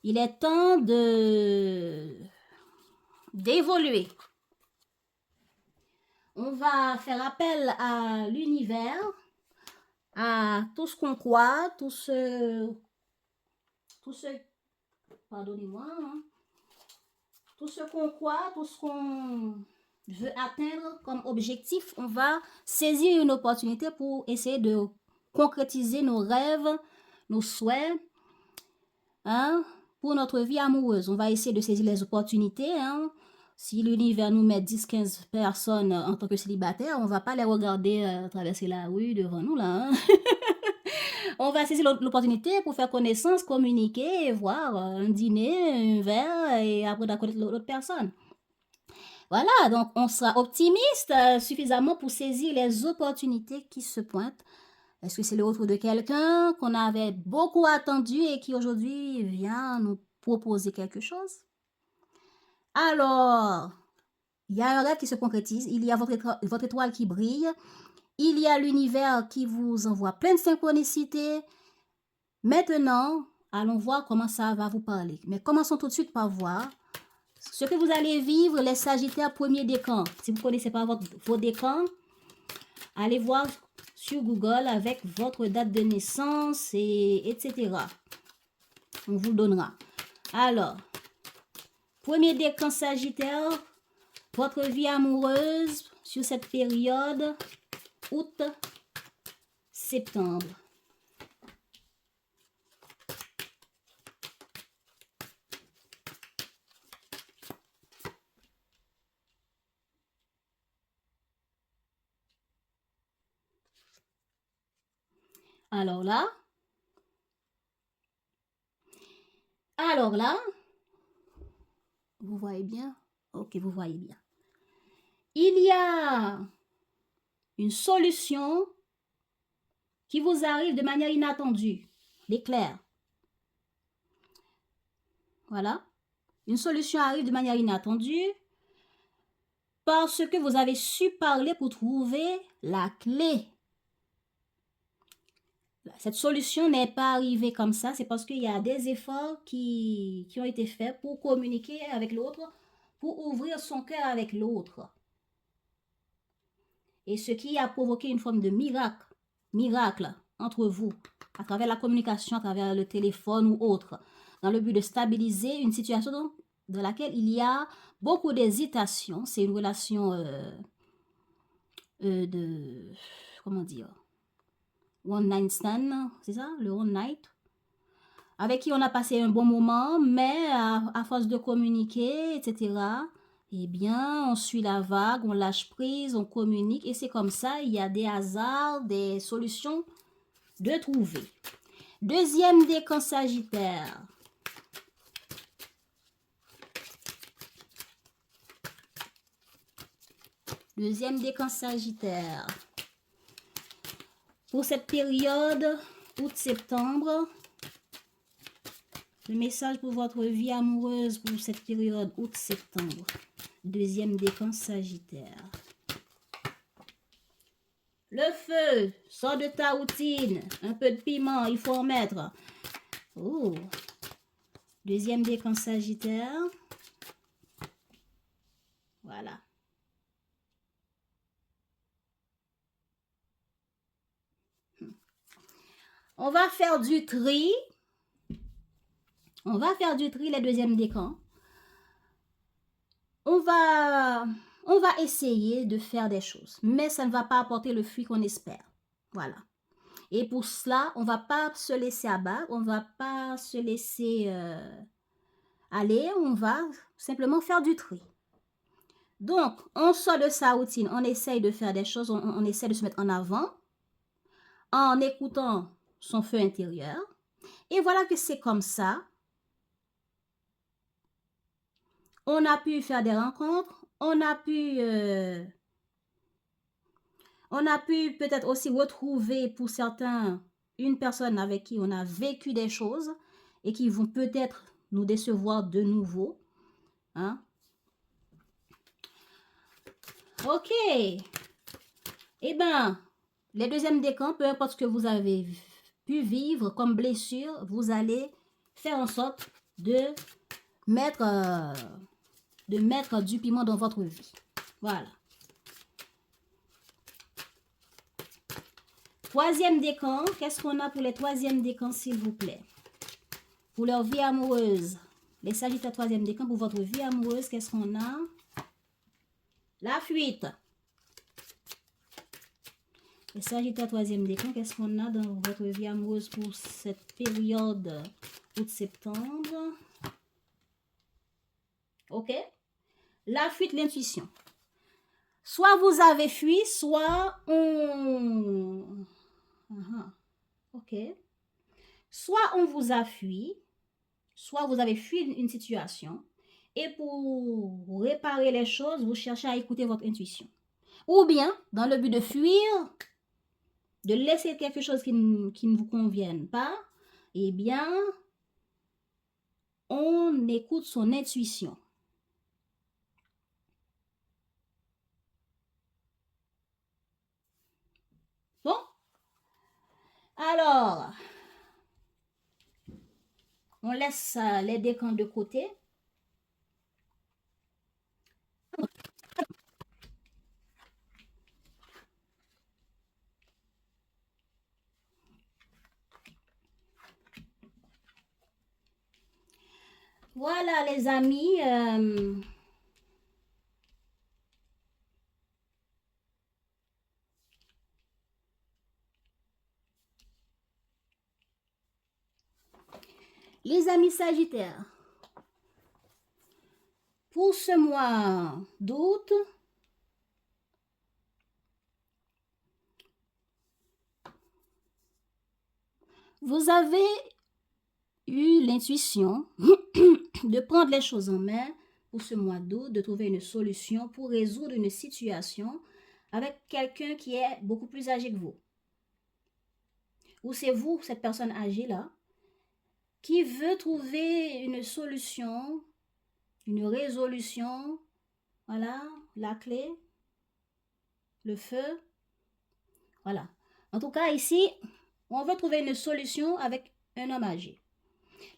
[SPEAKER 1] il est temps d'évoluer. On va faire appel à l'univers, à tout ce qu'on croit, tout ce, pardonnez-moi, hein, tout ce qu'on croit, tout ce qu'on veut atteindre comme objectif, on va saisir une opportunité pour essayer de concrétiser nos rêves, nos souhaits, hein, pour notre vie amoureuse. On va essayer de saisir les opportunités. Hein. Si l'univers nous met 10-15 personnes en tant que célibataires, on ne va pas les regarder traverser la rue devant nous. Là, hein. On va saisir l'opportunité pour faire connaissance, communiquer, voir un dîner, un verre et apprendre à connaître l'autre personne. Voilà, donc on sera optimiste suffisamment pour saisir les opportunités qui se pointent. Est-ce que c'est le retour de quelqu'un qu'on avait beaucoup attendu et qui aujourd'hui vient nous proposer quelque chose? Alors, il y a un rêve qui se concrétise, il y a votre étoile qui brille, il y a l'univers qui vous envoie plein de synchronicité. Maintenant, allons voir comment ça va vous parler. Mais commençons tout de suite par voir ce que vous allez vivre, les Sagittaires premier décan. Si vous ne connaissez pas vos décans, allez voir sur Google avec votre date de naissance, etc. On vous le donnera. Alors, premier décan Sagittaire, votre vie amoureuse sur cette période, août-septembre. Alors là, vous voyez bien? Ok, vous voyez bien. Il y a une solution qui vous arrive de manière inattendue, l'éclair. Voilà. Une solution arrive de manière inattendue parce que vous avez su parler pour trouver la clé. Cette solution n'est pas arrivée comme ça, c'est parce qu'il y a des efforts qui ont été faits pour communiquer avec l'autre, pour ouvrir son cœur avec l'autre. Et ce qui a provoqué une forme de miracle entre vous, à travers la communication, à travers le téléphone ou autre, dans le but de stabiliser une situation dans laquelle il y a beaucoup d'hésitation. C'est une relation comment dire, one night stand, c'est ça, le one night, avec qui on a passé un bon moment, mais à force de communiquer, etc., eh bien, on suit la vague, on lâche prise, on communique, et c'est comme ça, il y a des hasards, des solutions de trouver. Deuxième décan Sagittaire. Deuxième décan Sagittaire. Pour cette période, août-septembre, Le message pour votre vie amoureuse pour cette période août-septembre. Deuxième décan Sagittaire. Le feu, sors de ta routine. Un peu de piment, il faut en mettre. Oh. Deuxième décan Sagittaire. Voilà. On va faire du tri. On va faire du tri, les deuxièmes décans. On va essayer de faire des choses, mais ça ne va pas apporter le fruit qu'on espère. Voilà. Et pour cela, on ne va pas se laisser abattre, on ne va pas se laisser aller, on va simplement faire du tri. Donc, on sort de sa routine, on essaye de faire des choses, on essaie de se mettre en avant en écoutant son feu intérieur. Et voilà que c'est comme ça. On a pu faire des rencontres, on a pu peut-être aussi retrouver pour certains une personne avec qui on a vécu des choses et qui vont peut-être nous décevoir de nouveau. Hein? Ok. Eh bien, les deuxièmes décans, peu importe ce que vous avez pu vivre comme blessure, vous allez faire en sorte de mettre du piment dans votre vie. Voilà. Troisième décan, qu'est-ce qu'on a pour les troisièmes décans, s'il vous plaît? Pour leur vie amoureuse. Les Sagittaires troisième décan, pour votre vie amoureuse, qu'est-ce qu'on a? La fuite. Les Sagittaires troisième décan, qu'est-ce qu'on a dans votre vie amoureuse pour cette période août-septembre? Ok? La fuite, l'intuition. Soit vous avez fui, soit on... Ok. Soit on vous a fui, soit vous avez fui une situation, et pour réparer les choses, vous cherchez à écouter votre intuition. Ou bien, dans le but de fuir, de laisser quelque chose qui ne vous convienne pas, eh bien, on écoute son intuition. Bon? Alors, on laisse les décans de côté. Voilà les amis. Les amis Sagittaires, pour ce mois d'août, vous avez eu l'intuition de prendre les choses en main pour ce mois d'août, de trouver une solution pour résoudre une situation avec quelqu'un qui est beaucoup plus âgé que vous. Ou c'est vous, cette personne âgée-là, qui veut trouver une solution, une résolution. Voilà, la clé, le feu. Voilà. En tout cas, ici, on veut trouver une solution avec un homme âgé.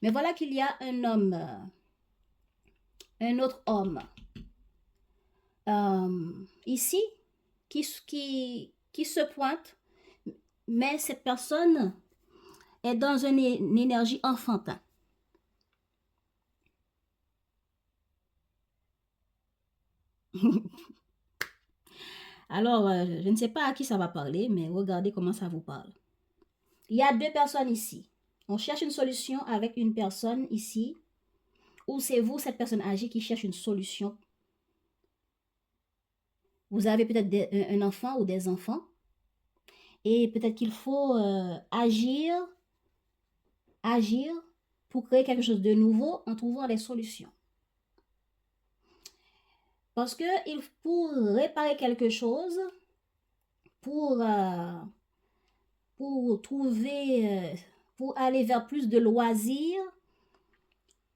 [SPEAKER 1] Mais voilà qu'il y a un homme, un autre homme, ici, qui se pointe, mais cette personne est dans une énergie enfantin. Alors, je ne sais pas à qui ça va parler, mais regardez comment ça vous parle. Il y a deux personnes ici. On cherche une solution avec une personne ici, ou c'est vous, cette personne âgée, qui cherche une solution. Vous avez peut-être un enfant ou des enfants, et peut-être qu'il faut agir pour créer quelque chose de nouveau en trouvant des solutions. Parce que pour réparer quelque chose, pour trouver, pour aller vers plus de loisirs,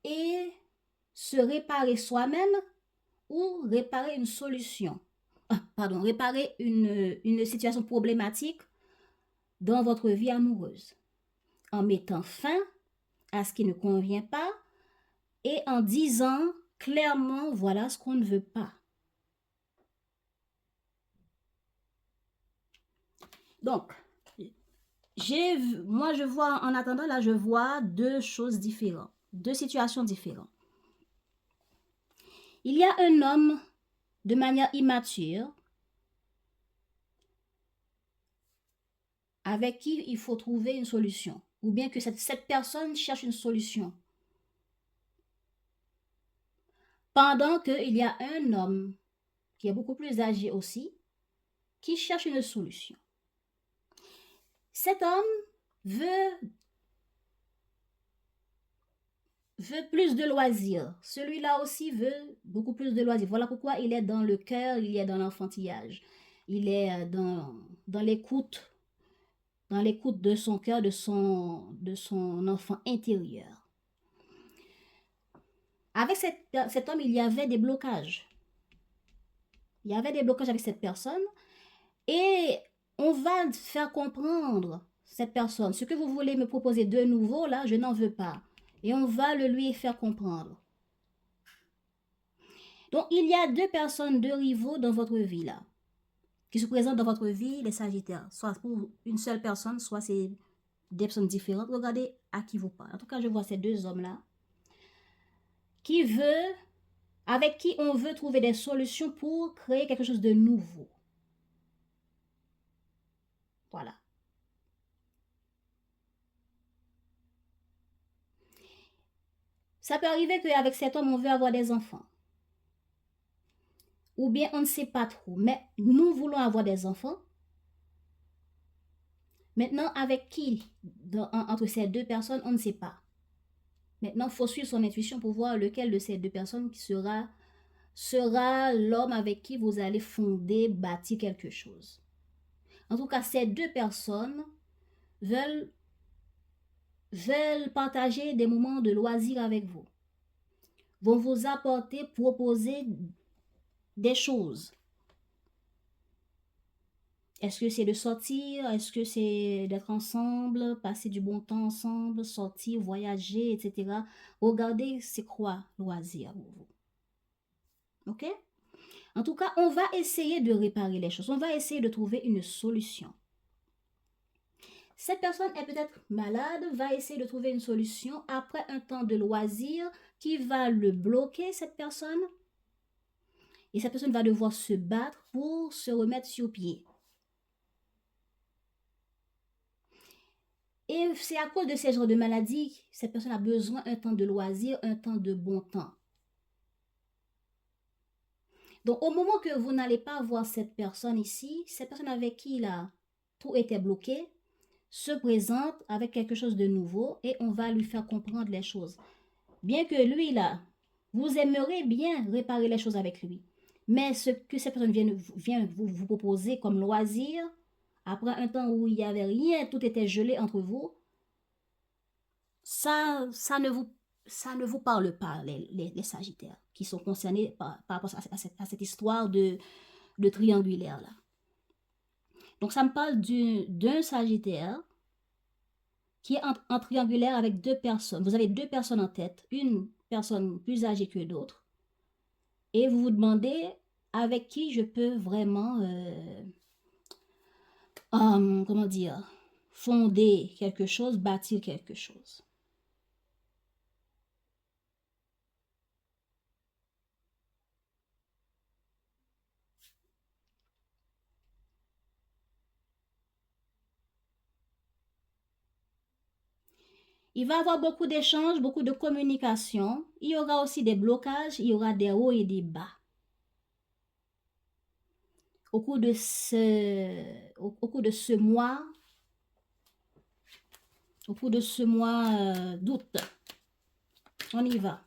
[SPEAKER 1] et se réparer soi-même ou réparer une solution. Pardon, réparer une situation problématique dans votre vie amoureuse en mettant fin à ce qui ne convient pas et en disant clairement voilà ce qu'on ne veut pas. Donc, moi je vois, en attendant là, je vois deux choses différentes, deux situations différentes. Il y a un homme de manière immature avec qui il faut trouver une solution, ou bien que cette personne cherche une solution. Pendant qu'il y a un homme qui est beaucoup plus âgé aussi, qui cherche une solution. Cet homme veut plus de loisirs. Celui-là aussi veut beaucoup plus de loisirs. Voilà pourquoi il est dans le cœur, il est dans l'enfantillage. Il est dans l'écoute de son cœur, de son enfant intérieur. Avec cet homme, il y avait des blocages. Il y avait des blocages avec cette personne et on va faire comprendre cette personne. Ce que vous voulez me proposer de nouveau, là, je n'en veux pas. Et on va le lui faire comprendre. Donc, il y a deux personnes, deux rivaux dans votre vie, là, qui se présentent dans votre vie, les Sagittaires. Soit pour une seule personne, soit c'est des personnes différentes. Regardez à qui vous parlez. En tout cas, je vois ces deux hommes-là avec qui on veut trouver des solutions pour créer quelque chose de nouveau. Voilà. Ça peut arriver qu'avec cet homme, on veut avoir des enfants. Ou bien on ne sait pas trop, mais nous voulons avoir des enfants. Maintenant, avec qui entre ces deux personnes, on ne sait pas. Maintenant, il faut suivre son intuition pour voir lequel de ces deux personnes qui sera l'homme avec qui vous allez bâtir quelque chose. En tout cas, ces deux personnes veulent partager des moments de loisir avec vous. Vont vous proposer des choses. Est-ce que c'est de sortir? Est-ce que c'est d'être ensemble, passer du bon temps ensemble, sortir, voyager, etc. Regardez c'est quoi loisir pour vous. Ok? En tout cas, on va essayer de réparer les choses. On va essayer de trouver une solution. Cette personne est peut-être malade, va essayer de trouver une solution après un temps de loisir qui va le bloquer, cette personne. Et cette personne va devoir se battre pour se remettre sur pied. Et c'est à cause de ces genres de maladies, cette personne a besoin d'un temps de loisir, un temps de bon temps. Donc, au moment que vous n'allez pas voir cette personne ici, cette personne avec qui là, tout était bloqué, se présente avec quelque chose de nouveau et on va lui faire comprendre les choses. Bien que lui là, vous aimeriez bien réparer les choses avec lui. Mais ce que cette personne vient vous proposer comme loisir, après un temps où il n'y avait rien, tout était gelé entre vous, ça ne vous parle pas, les Sagittaires, qui sont concernés par rapport à cette histoire de triangulaire là. Donc ça me parle d'un Sagittaire qui est en triangulaire avec deux personnes. Vous avez deux personnes en tête, une personne plus âgée que d'autres, et vous vous demandez avec qui je peux vraiment, comment dire, fonder quelque chose, bâtir quelque chose. Il va y avoir beaucoup d'échanges, beaucoup de communication. Il y aura aussi des blocages, il y aura des hauts et des bas. Au cours de ce mois d'août. On y va.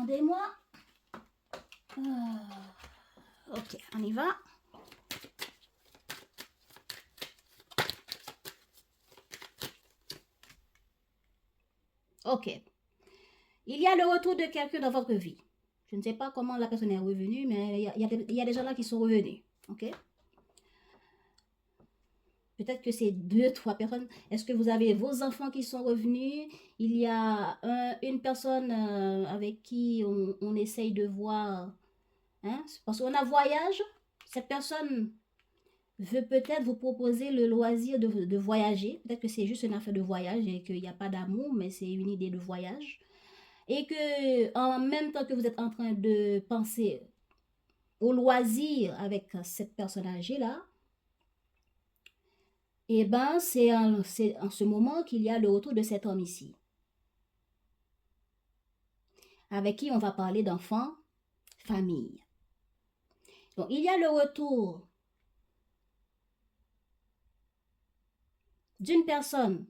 [SPEAKER 1] Attendez-moi. Ok, on y va. Ok. Il y a le retour de quelqu'un dans votre vie. Je ne sais pas comment la personne est revenue, mais il y a des gens là qui sont revenus. Ok. Peut-être que c'est 2, 3 personnes. Est-ce que vous avez vos enfants qui sont revenus? Il y a une personne avec qui on essaye de voir. Hein? Parce qu'on a voyage. Cette personne veut peut-être vous proposer le loisir de voyager. Peut-être que c'est juste une affaire de voyage et qu'il n'y a pas d'amour, mais c'est une idée de voyage. Et que en même temps que vous êtes en train de penser au loisir avec cette personne âgée-là, et ben c'est en ce moment qu'il y a le retour de cet homme ici, avec qui on va parler d'enfants, famille. Donc il y a le retour d'une personne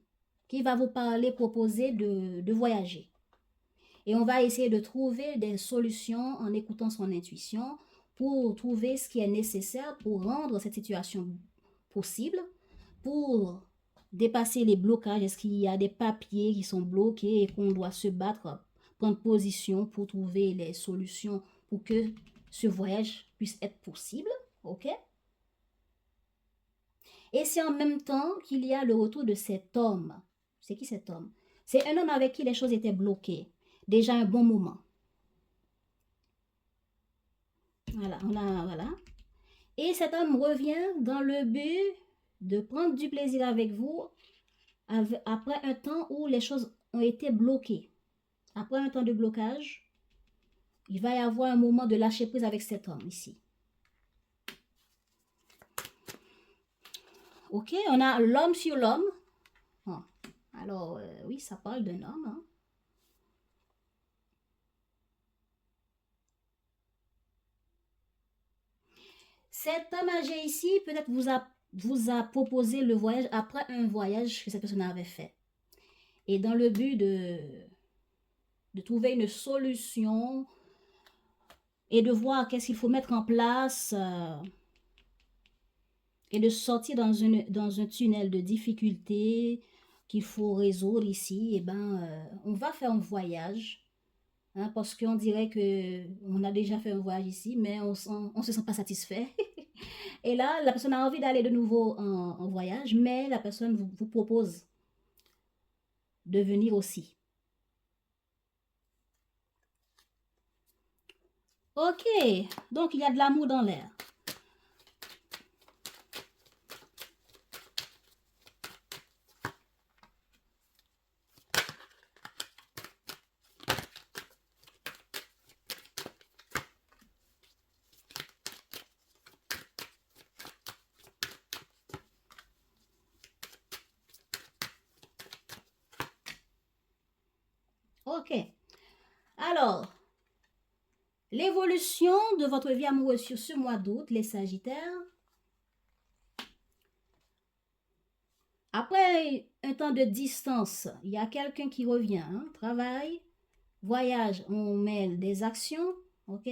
[SPEAKER 1] qui va vous parler, proposer de voyager. Et on va essayer de trouver des solutions en écoutant son intuition pour trouver ce qui est nécessaire pour rendre cette situation possible, pour dépasser les blocages. Est-ce qu'il y a des papiers qui sont bloqués et qu'on doit se battre, prendre position pour trouver les solutions pour que ce voyage puisse être possible, ok? Et c'est en même temps qu'il y a le retour de cet homme. C'est qui cet homme? C'est un homme avec qui les choses étaient bloquées déjà un bon moment. Voilà, voilà. Et cet homme revient dans le but de prendre du plaisir avec vous après un temps où les choses ont été bloquées. Après un temps de blocage, il va y avoir un moment de lâcher prise avec cet homme ici. Ok, on a l'homme sur l'homme. Oh. Alors, oui, ça parle d'un homme. Hein. Cet homme âgé ici, peut-être vous a proposé le voyage après un voyage que cette personne avait fait. Et dans le but de trouver une solution et de voir qu'est-ce qu'il faut mettre en place et de sortir dans un tunnel de difficultés qu'il faut résoudre ici, et ben, on va faire un voyage. Hein, parce qu'on dirait qu'on a déjà fait un voyage ici, mais on se sent pas satisfait. Et là, la personne a envie d'aller de nouveau en voyage, mais la personne vous propose de venir aussi. Ok, donc il y a de l'amour dans l'air. Ok, alors, l'évolution de votre vie amoureuse sur ce mois d'août, les Sagittaires. Après un temps de distance, il y a quelqu'un qui revient, hein, travail, voyage, on mêle des actions, ok?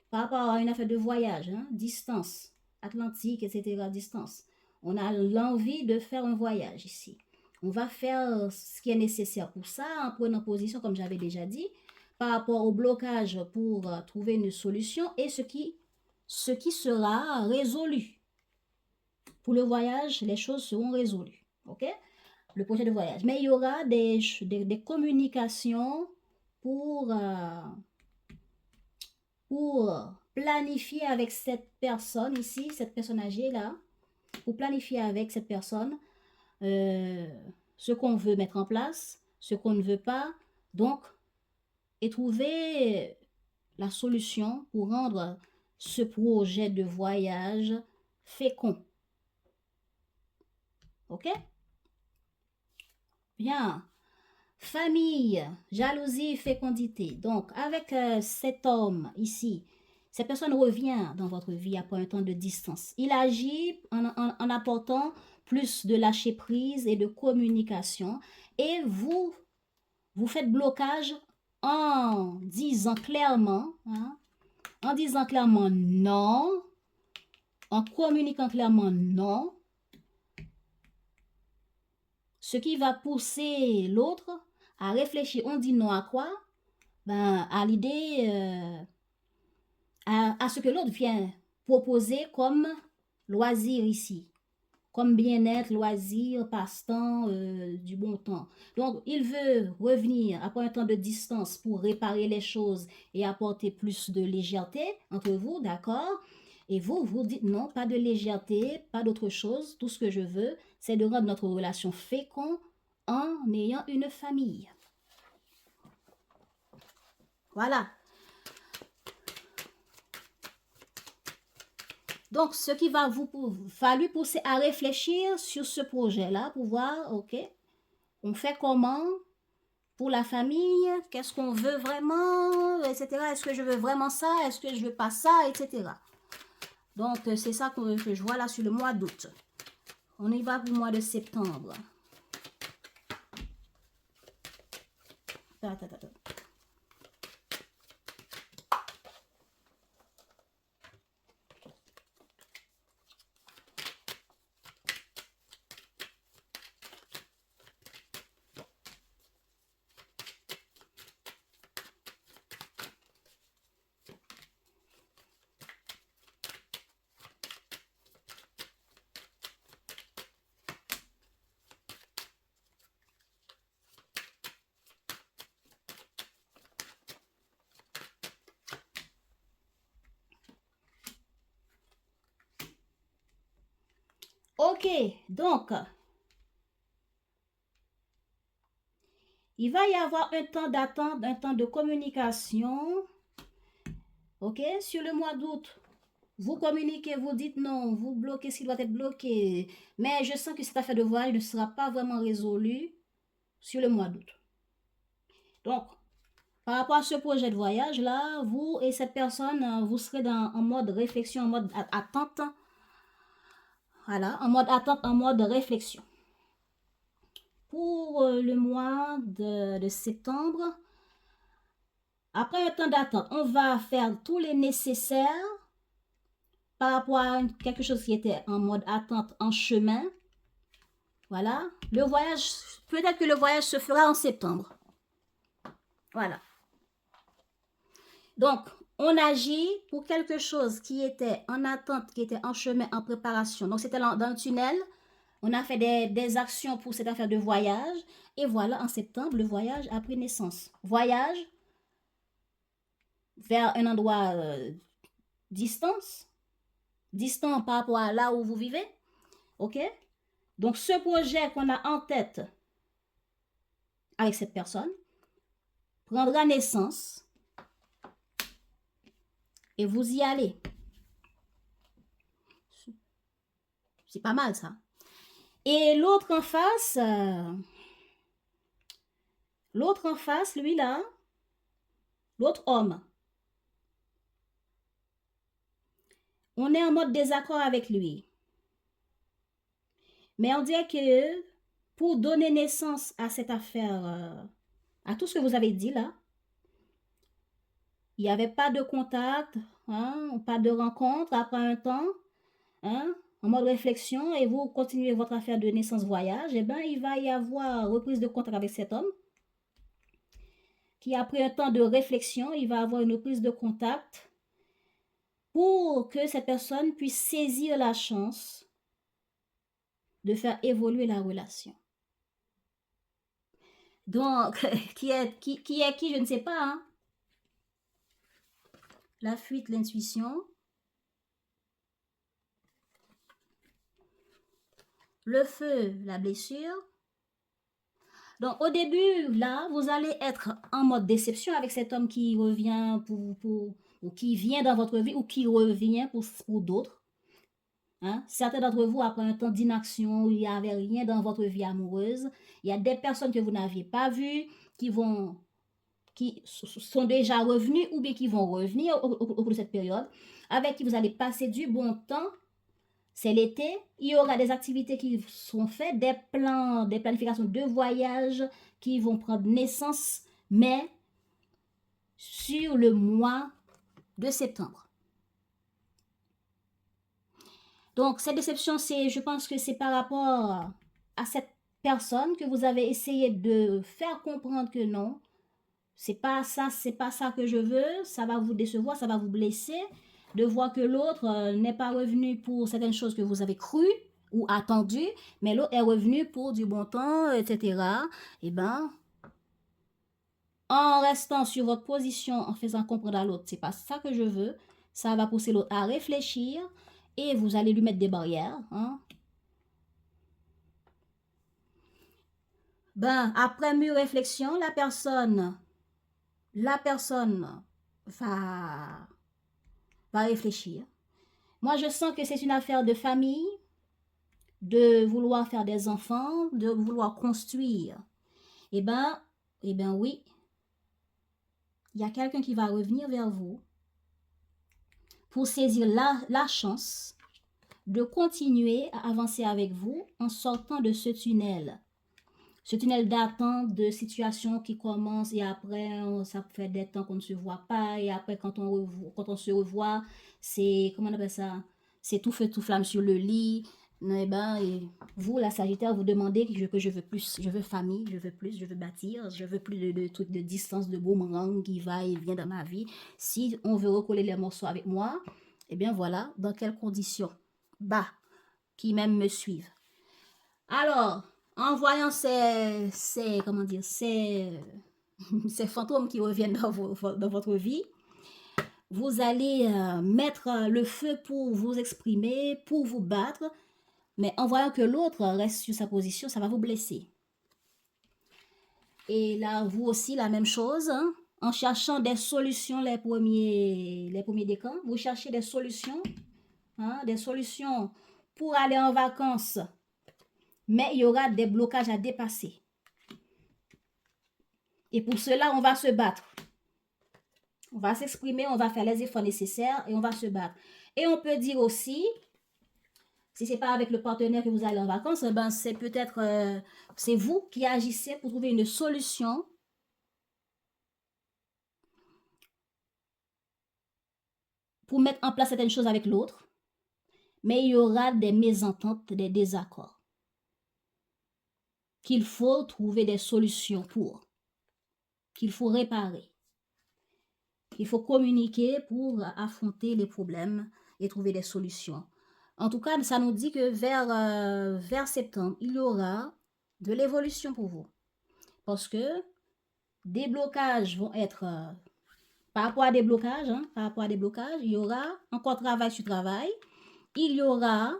[SPEAKER 1] Par rapport à une affaire de voyage, hein, distance, Atlantique, etc., distance. On a l'envie de faire un voyage ici. On va faire ce qui est nécessaire pour ça, en prenant position, comme j'avais déjà dit, par rapport au blocage pour trouver une solution et ce qui sera résolu. Pour le voyage, les choses seront résolues. Ok? Le projet de voyage. Mais il y aura des communications pour planifier avec cette personne ici, cette personne âgée là, pour planifier avec cette personne ce qu'on veut mettre en place, ce qu'on ne veut pas, donc, et trouver la solution pour rendre ce projet de voyage fécond. Ok? Bien. Famille, jalousie, fécondité. Donc, avec cet homme ici, cette personne revient dans votre vie après un temps de distance. Il agit en apportant plus de lâcher prise et de communication. Et vous faites blocage en disant clairement, hein, en disant clairement non, en communiquant clairement non, ce qui va pousser l'autre à réfléchir. On dit non à quoi? Ben, à l'idée, à ce que l'autre vient proposer comme loisir ici, comme bien-être, loisir, passe-temps, du bon temps. Donc, il veut revenir après un temps de distance pour réparer les choses et apporter plus de légèreté entre vous, d'accord? Et vous, vous dites non, pas de légèreté, pas d'autre chose. Tout ce que je veux, c'est de rendre notre relation féconde en ayant une famille. Voilà. Donc, ce qui va vous fallu pousser à réfléchir sur ce projet-là pour voir, ok, on fait comment pour la famille, qu'est-ce qu'on veut vraiment, etc. Est-ce que je veux vraiment ça, est-ce que je veux pas ça, etc. Donc, c'est ça que je vois là sur le mois d'août. On y va pour le mois de septembre. Ok, donc, il va y avoir un temps d'attente, un temps de communication. Ok, sur le mois d'août, vous communiquez, vous dites non, vous bloquez ce qui doit être bloqué. Mais je sens que cette affaire de voyage ne sera pas vraiment résolue sur le mois d'août. Donc, par rapport à ce projet de voyage-là, vous et cette personne, vous serez en mode réflexion, en mode attente. Voilà, en mode attente, en mode réflexion. Pour le mois de septembre, après un temps d'attente, on va faire tous les nécessaires par rapport à quelque chose qui était en mode attente en chemin. Voilà, le voyage, peut-être que le voyage se fera en septembre. Voilà. Donc, on agit pour quelque chose qui était en attente, qui était en chemin, en préparation. Donc, c'était dans le tunnel. On a fait des actions pour cette affaire de voyage. Et voilà, en septembre, le voyage a pris naissance. Voyage vers un endroit distant par rapport à là où vous vivez. OK? Donc, ce projet qu'on a en tête avec cette personne prendra naissance et vous y allez. C'est pas mal, ça. Et l'autre en face, lui là, l'autre homme, on est en mode désaccord avec lui. Mais on dirait que pour donner naissance à cette affaire, à tout ce que vous avez dit là, il n'y avait pas de contact, hein, pas de rencontre après un temps, hein, en mode réflexion, et vous continuez votre affaire de naissance-voyage, et bien il va y avoir reprise de contact avec cet homme, qui après un temps de réflexion, il va avoir une reprise de contact pour que cette personne puisse saisir la chance de faire évoluer la relation. Donc, qui est qui, je ne sais pas, hein? La fuite, l'intuition. Le feu, la blessure. Donc, au début, là, vous allez être en mode déception avec cet homme qui revient ou qui vient dans votre vie ou qui revient pour d'autres. Hein? Certains d'entre vous, après un temps d'inaction où il n'y avait rien dans votre vie amoureuse, il y a des personnes que vous n'aviez pas vues qui sont déjà revenus ou bien qui vont revenir au cours de cette période, avec qui vous allez passer du bon temps. C'est l'été, il y aura des activités qui sont faites, des plans, des planifications de voyage qui vont prendre naissance, mais sur le mois de septembre. Donc, cette déception, je pense que c'est par rapport à cette personne que vous avez essayé de faire comprendre que non, c'est pas ça que je veux, ça va vous décevoir, ça va vous blesser, de voir que l'autre n'est pas revenu pour certaines choses que vous avez crues ou attendues, mais l'autre est revenu pour du bon temps, etc. Eh bien, en restant sur votre position, en faisant comprendre à l'autre, c'est pas ça que je veux, ça va pousser l'autre à réfléchir et vous allez lui mettre des barrières. Hein. Ben, après mûre réflexion, la personne va réfléchir. Moi, je sens que c'est une affaire de famille, de vouloir faire des enfants, de vouloir construire. Eh ben oui, il y a quelqu'un qui va revenir vers vous pour saisir la chance de continuer à avancer avec vous en sortant de ce tunnel. Ce tunnel d'attente, de situations qui commencent et après, ça fait des temps qu'on ne se voit pas et après, quand on se revoit, c'est, comment on appelle ça? C'est tout feu, tout flamme sur le lit. Eh ben, et vous, la Sagittaire, vous demandez que je veux plus, je veux famille, je veux plus, je veux bâtir, je veux plus de trucs de distance, de boomerang qui va et vient dans ma vie. Si on veut recoller les morceaux avec moi, eh bien voilà, dans quelles conditions? Bah, qui même me suivent. Alors, en voyant comment dire, ces fantômes qui reviennent dans votre vie, vous allez mettre le feu pour vous exprimer, pour vous battre, mais en voyant que l'autre reste sur sa position, ça va vous blesser. Et là, vous aussi, la même chose, hein, en cherchant des solutions, les premiers décans, vous cherchez des solutions pour aller en vacances, mais il y aura des blocages à dépasser. Et pour cela, on va se battre. On va s'exprimer, on va faire les efforts nécessaires et on va se battre. Et on peut dire aussi, si ce n'est pas avec le partenaire que vous allez en vacances, ben c'est peut-être, c'est vous qui agissez pour trouver une solution pour mettre en place certaines choses avec l'autre. Mais il y aura des mésententes, des désaccords qu'il faut trouver des solutions pour, qu'il faut réparer. Il faut communiquer pour affronter les problèmes et trouver des solutions. En tout cas, ça nous dit que vers septembre, il y aura de l'évolution pour vous. Parce que des blocages vont être, par rapport à des blocages, il y aura encore travail sur travail. Il y aura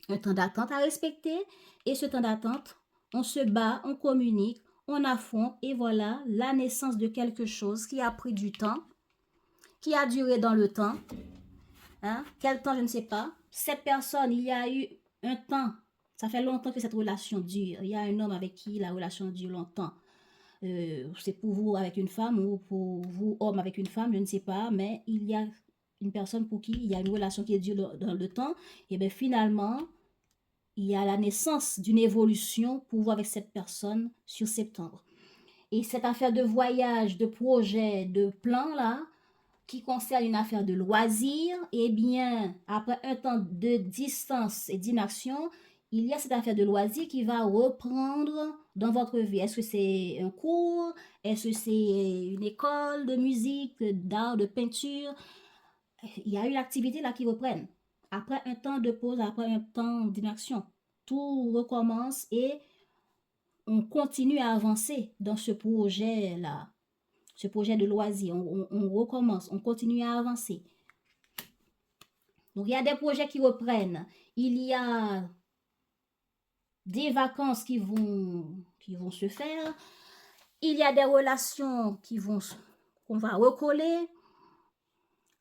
[SPEAKER 1] un temps d'attente à respecter. Et ce temps d'attente, on se bat, on communique, on affronte. Et voilà la naissance de quelque chose qui a pris du temps, qui a duré dans le temps. Hein? Quel temps, je ne sais pas. Cette personne, il y a eu un temps, ça fait longtemps que cette relation dure. Il y a un homme avec qui la relation dure longtemps. C'est pour vous avec une femme ou pour vous, homme avec une femme, je ne sais pas, mais il y a une personne pour qui il y a une relation qui dure dans le temps. Et bien finalement, il y a la naissance d'une évolution pour vous avec cette personne sur septembre. Et cette affaire de voyage, de projet, de plan là, qui concerne une affaire de loisir, eh bien, après un temps de distance et d'inaction, il y a cette affaire de loisir qui va reprendre dans votre vie. Est-ce que c'est un cours? Est-ce que c'est une école de musique, d'art, de peinture? Il y a une activité là qui reprenne. Après un temps de pause, après un temps d'inaction, tout recommence et on continue à avancer dans ce projet-là. Ce projet de loisir, on recommence, on continue à avancer. Donc, il y a des projets qui reprennent. Il y a des vacances qui vont se faire. Il y a des relations qu'on va recoller.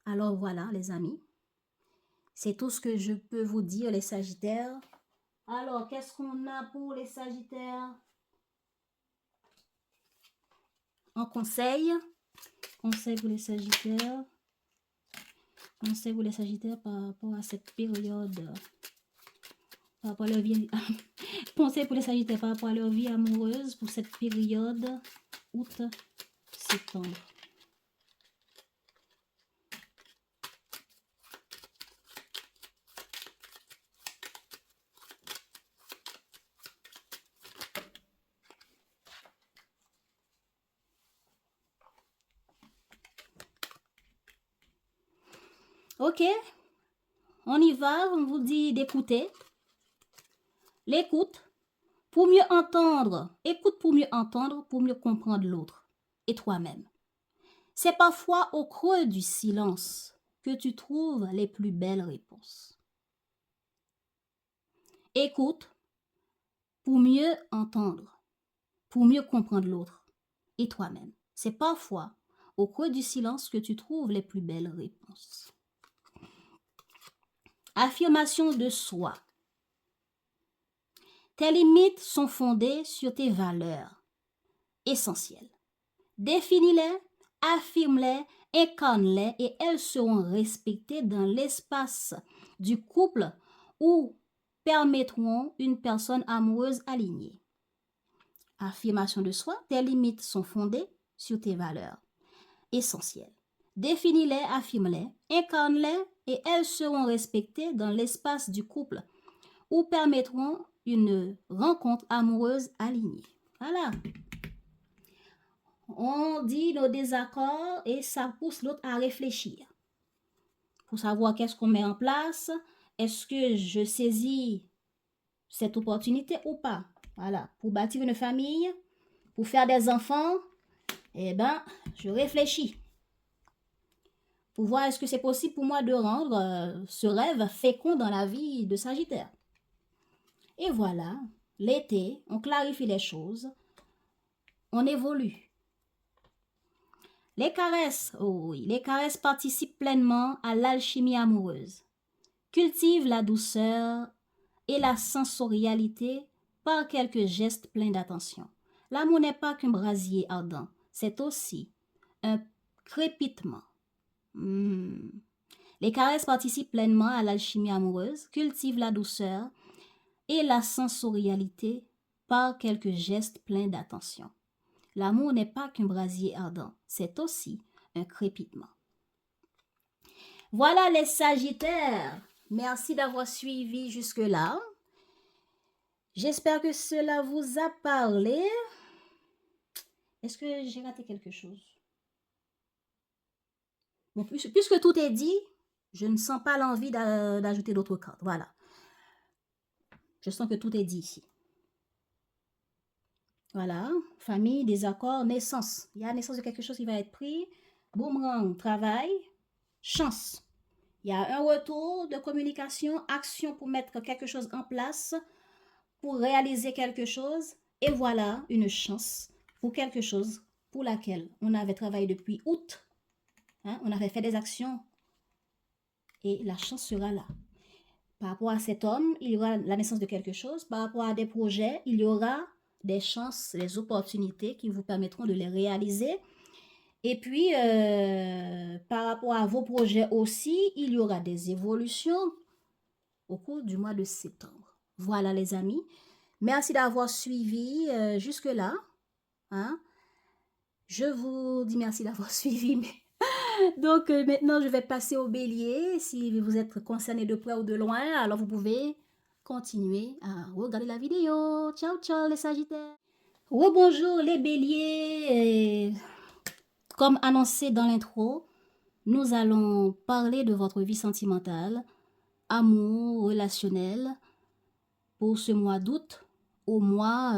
[SPEAKER 1] Alors, voilà, les amis. C'est tout ce que je peux vous dire, les Sagittaires. Alors, qu'est-ce qu'on a pour les Sagittaires? En conseil. Conseil pour les Sagittaires. Conseil pour les Sagittaires par rapport à cette période. Par rapport à leur vie. Conseil pour les Sagittaires par rapport à leur vie amoureuse pour cette période août-septembre. Ok, on y va, on vous dit d'écouter. L'écoute, pour mieux entendre. Écoute pour mieux entendre, pour mieux comprendre l'autre et toi-même. C'est parfois au creux du silence que tu trouves les plus belles réponses. Écoute pour mieux entendre, pour mieux comprendre l'autre et toi-même. C'est parfois au creux du silence que tu trouves les plus belles réponses. Affirmation de soi. Tes limites sont fondées sur tes valeurs essentielles. Définis-les, affirme-les, incarne-les et elles seront respectées dans l'espace du couple ou permettront une personne amoureuse alignée. Affirmation de soi, tes limites sont fondées sur tes valeurs essentielles. Définis-les, affirme-les, incarne-les et elles seront respectées dans l'espace du couple ou permettront une rencontre amoureuse alignée. Voilà. On dit nos désaccords et ça pousse l'autre à réfléchir pour savoir qu'est-ce qu'on met en place. Est-ce que je saisis cette opportunité ou pas? Voilà. Pour bâtir une famille, pour faire des enfants, eh ben, je réfléchis. Pour voir est-ce que c'est possible pour moi de rendre ce rêve fécond dans la vie de Sagittaire. Et voilà, l'été, on clarifie les choses, on évolue. Les caresses, oh oui, les caresses participent pleinement à l'alchimie amoureuse. Cultive la douceur et la sensorialité par quelques gestes pleins d'attention. L'amour n'est pas qu'un brasier ardent, c'est aussi un crépitement. Les caresses participent pleinement à l'alchimie amoureuse, cultive la douceur et la sensorialité par quelques gestes pleins d'attention. L'amour n'est pas qu'un brasier ardent, c'est aussi un crépitement. Voilà les Sagittaires. Merci d'avoir suivi jusque-là. J'espère que cela vous a parlé. Est-ce que j'ai raté quelque chose? Bon, puisque tout est dit, je ne sens pas l'envie d'ajouter d'autres cartes. Voilà. Je sens que tout est dit ici. Voilà, famille, désaccord, naissance. Il y a naissance de quelque chose qui va être pris. Boomerang, travail, chance. Il y a un retour de communication, action pour mettre quelque chose en place, pour réaliser quelque chose. Et voilà une chance pour quelque chose pour laquelle on avait travaillé depuis août. Hein, on avait fait des actions et la chance sera là. Par rapport à cet homme, il y aura la naissance de quelque chose. Par rapport à des projets, il y aura des chances, des opportunités qui vous permettront de les réaliser. Et puis, par rapport à vos projets aussi, il y aura des évolutions au cours du mois de septembre. Voilà les amis. Merci d'avoir suivi jusque-là. Hein? Je vous dis merci d'avoir suivi. Donc, maintenant, je vais passer au bélier. Si vous êtes concerné de près ou de loin, alors vous pouvez continuer à regarder la vidéo. Ciao, ciao les Sagittaires. Rebonjour les béliers. Comme annoncé dans l'intro, nous allons parler de votre vie sentimentale, amour, relationnel, pour ce mois d'août au mois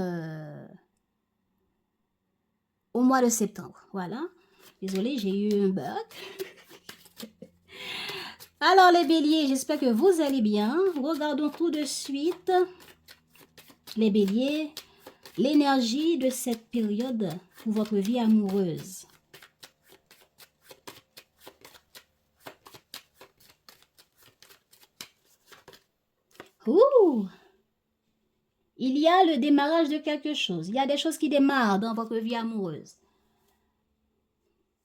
[SPEAKER 1] de septembre. Voilà. Désolée, j'ai eu un bug. Alors les béliers, j'espère que vous allez bien. Regardons tout de suite, les béliers, l'énergie de cette période pour votre vie amoureuse. Ouh! Il y a le démarrage de quelque chose. Il y a des choses qui démarrent dans votre vie amoureuse.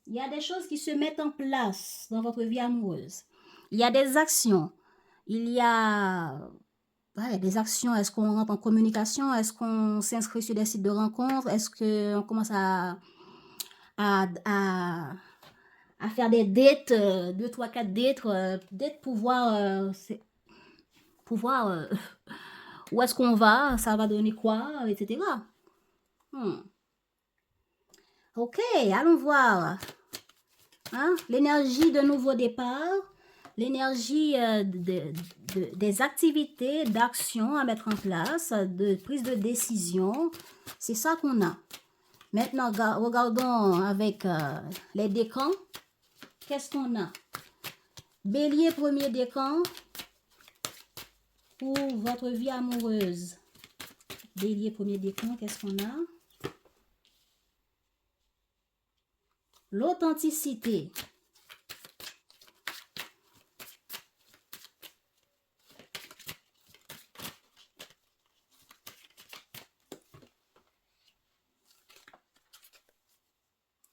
[SPEAKER 1] Il y a des choses qui se mettent en place dans votre vie amoureuse. Il y a des actions. Il y a des actions. Est-ce qu'on rentre en communication? Est-ce qu'on s'inscrit sur des sites de rencontres? Est-ce qu'on commence à faire des dates, 2, 3, 4 dates pour voir, où est-ce qu'on va, ça va donner quoi, etc. Ok, allons voir. Hein? L'énergie de nouveau départ. l'énergie des activités, d'actions à mettre en place, de prise de décision. C'est ça qu'on a. Maintenant, regardons avec les décans. Qu'est-ce qu'on a? Bélier, premier décan pour votre vie amoureuse. Bélier, premier décan, qu'est-ce qu'on a? L'authenticité.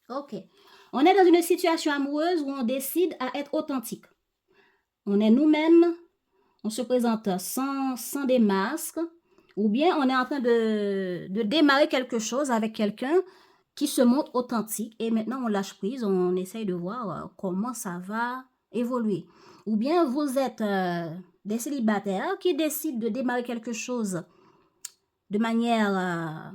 [SPEAKER 1] Ok. On est dans une situation amoureuse où on décide à être authentique. On est nous-mêmes, on se présente sans des masques, ou bien on est en train de démarrer quelque chose avec quelqu'un qui se montre authentique et maintenant on lâche prise, on essaye de voir comment ça va évoluer. Ou bien vous êtes des célibataires qui décident de démarrer quelque chose de manière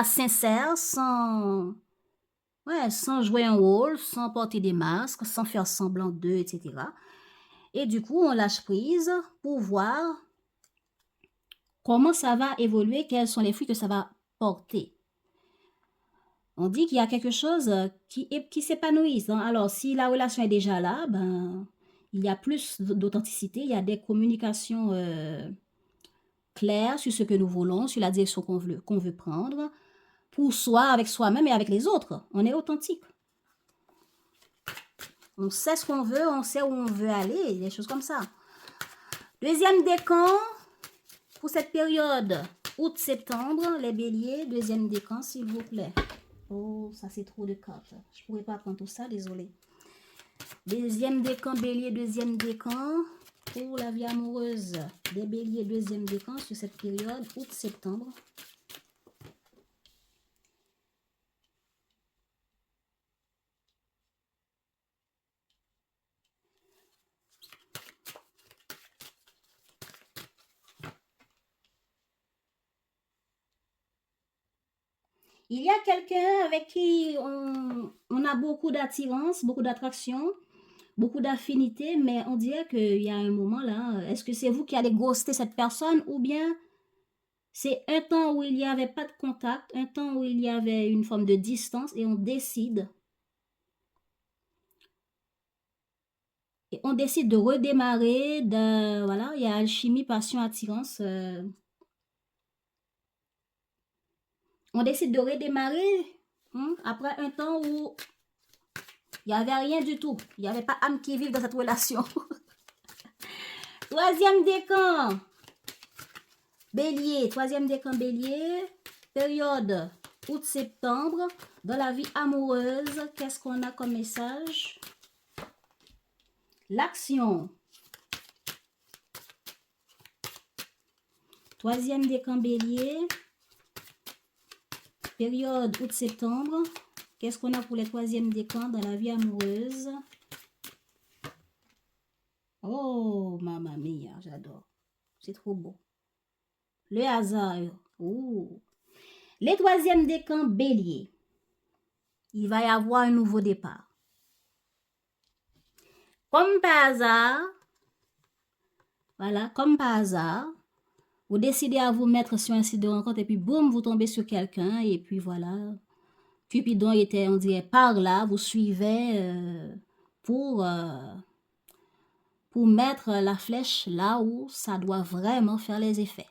[SPEAKER 1] sincère, sans jouer un rôle, sans porter des masques, sans faire semblant d'eux, etc. Et du coup, on lâche prise pour voir comment ça va évoluer, quels sont les fruits que ça va porter. On dit qu'il y a quelque chose qui s'épanouit. Alors, si la relation est déjà là, ben, il y a plus d'authenticité, il y a des communications claires sur ce que nous voulons, sur la direction qu'on veut prendre, pour soi, avec soi-même et avec les autres. On est authentique. On sait ce qu'on veut, on sait où on veut aller, des choses comme ça. Deuxième décan, pour cette période août-septembre, les béliers, deuxième décan, s'il vous plaît. Oh, ça c'est trop de cartes. Je pourrais pas prendre tout ça, désolé. Deuxième décan, bélier, deuxième décan, pour la vie amoureuse. Des béliers, deuxième décan, sur cette période août-septembre. Il y a quelqu'un avec qui on a beaucoup d'attirance, beaucoup d'attraction, beaucoup d'affinité, mais on dirait qu'il y a un moment là, est-ce que c'est vous qui allez ghoster cette personne ou bien c'est un temps où il n'y avait pas de contact, un temps où il y avait une forme de distance et on décide de redémarrer, voilà, il y a alchimie, passion, attirance. On décide de redémarrer après un temps où il n'y avait rien du tout. Il n'y avait pas âme qui vive dans cette relation. Troisième décan. Bélier. Troisième décan bélier. Période août-septembre. Dans la vie amoureuse, qu'est-ce qu'on a comme message? L'action. Troisième décan bélier. Période août-septembre. Qu'est-ce qu'on a pour les troisièmes décans dans la vie amoureuse? Oh, mamma mia, j'adore. C'est trop beau. Le hasard. Oh. Les troisièmes décans bélier. Il va y avoir un nouveau départ. Comme par hasard, voilà, comme par hasard, vous décidez à vous mettre sur un site de rencontre et puis boum, vous tombez sur quelqu'un et puis voilà. Cupidon était, on dirait, par là, vous suivez pour mettre la flèche là où ça doit vraiment faire les effets.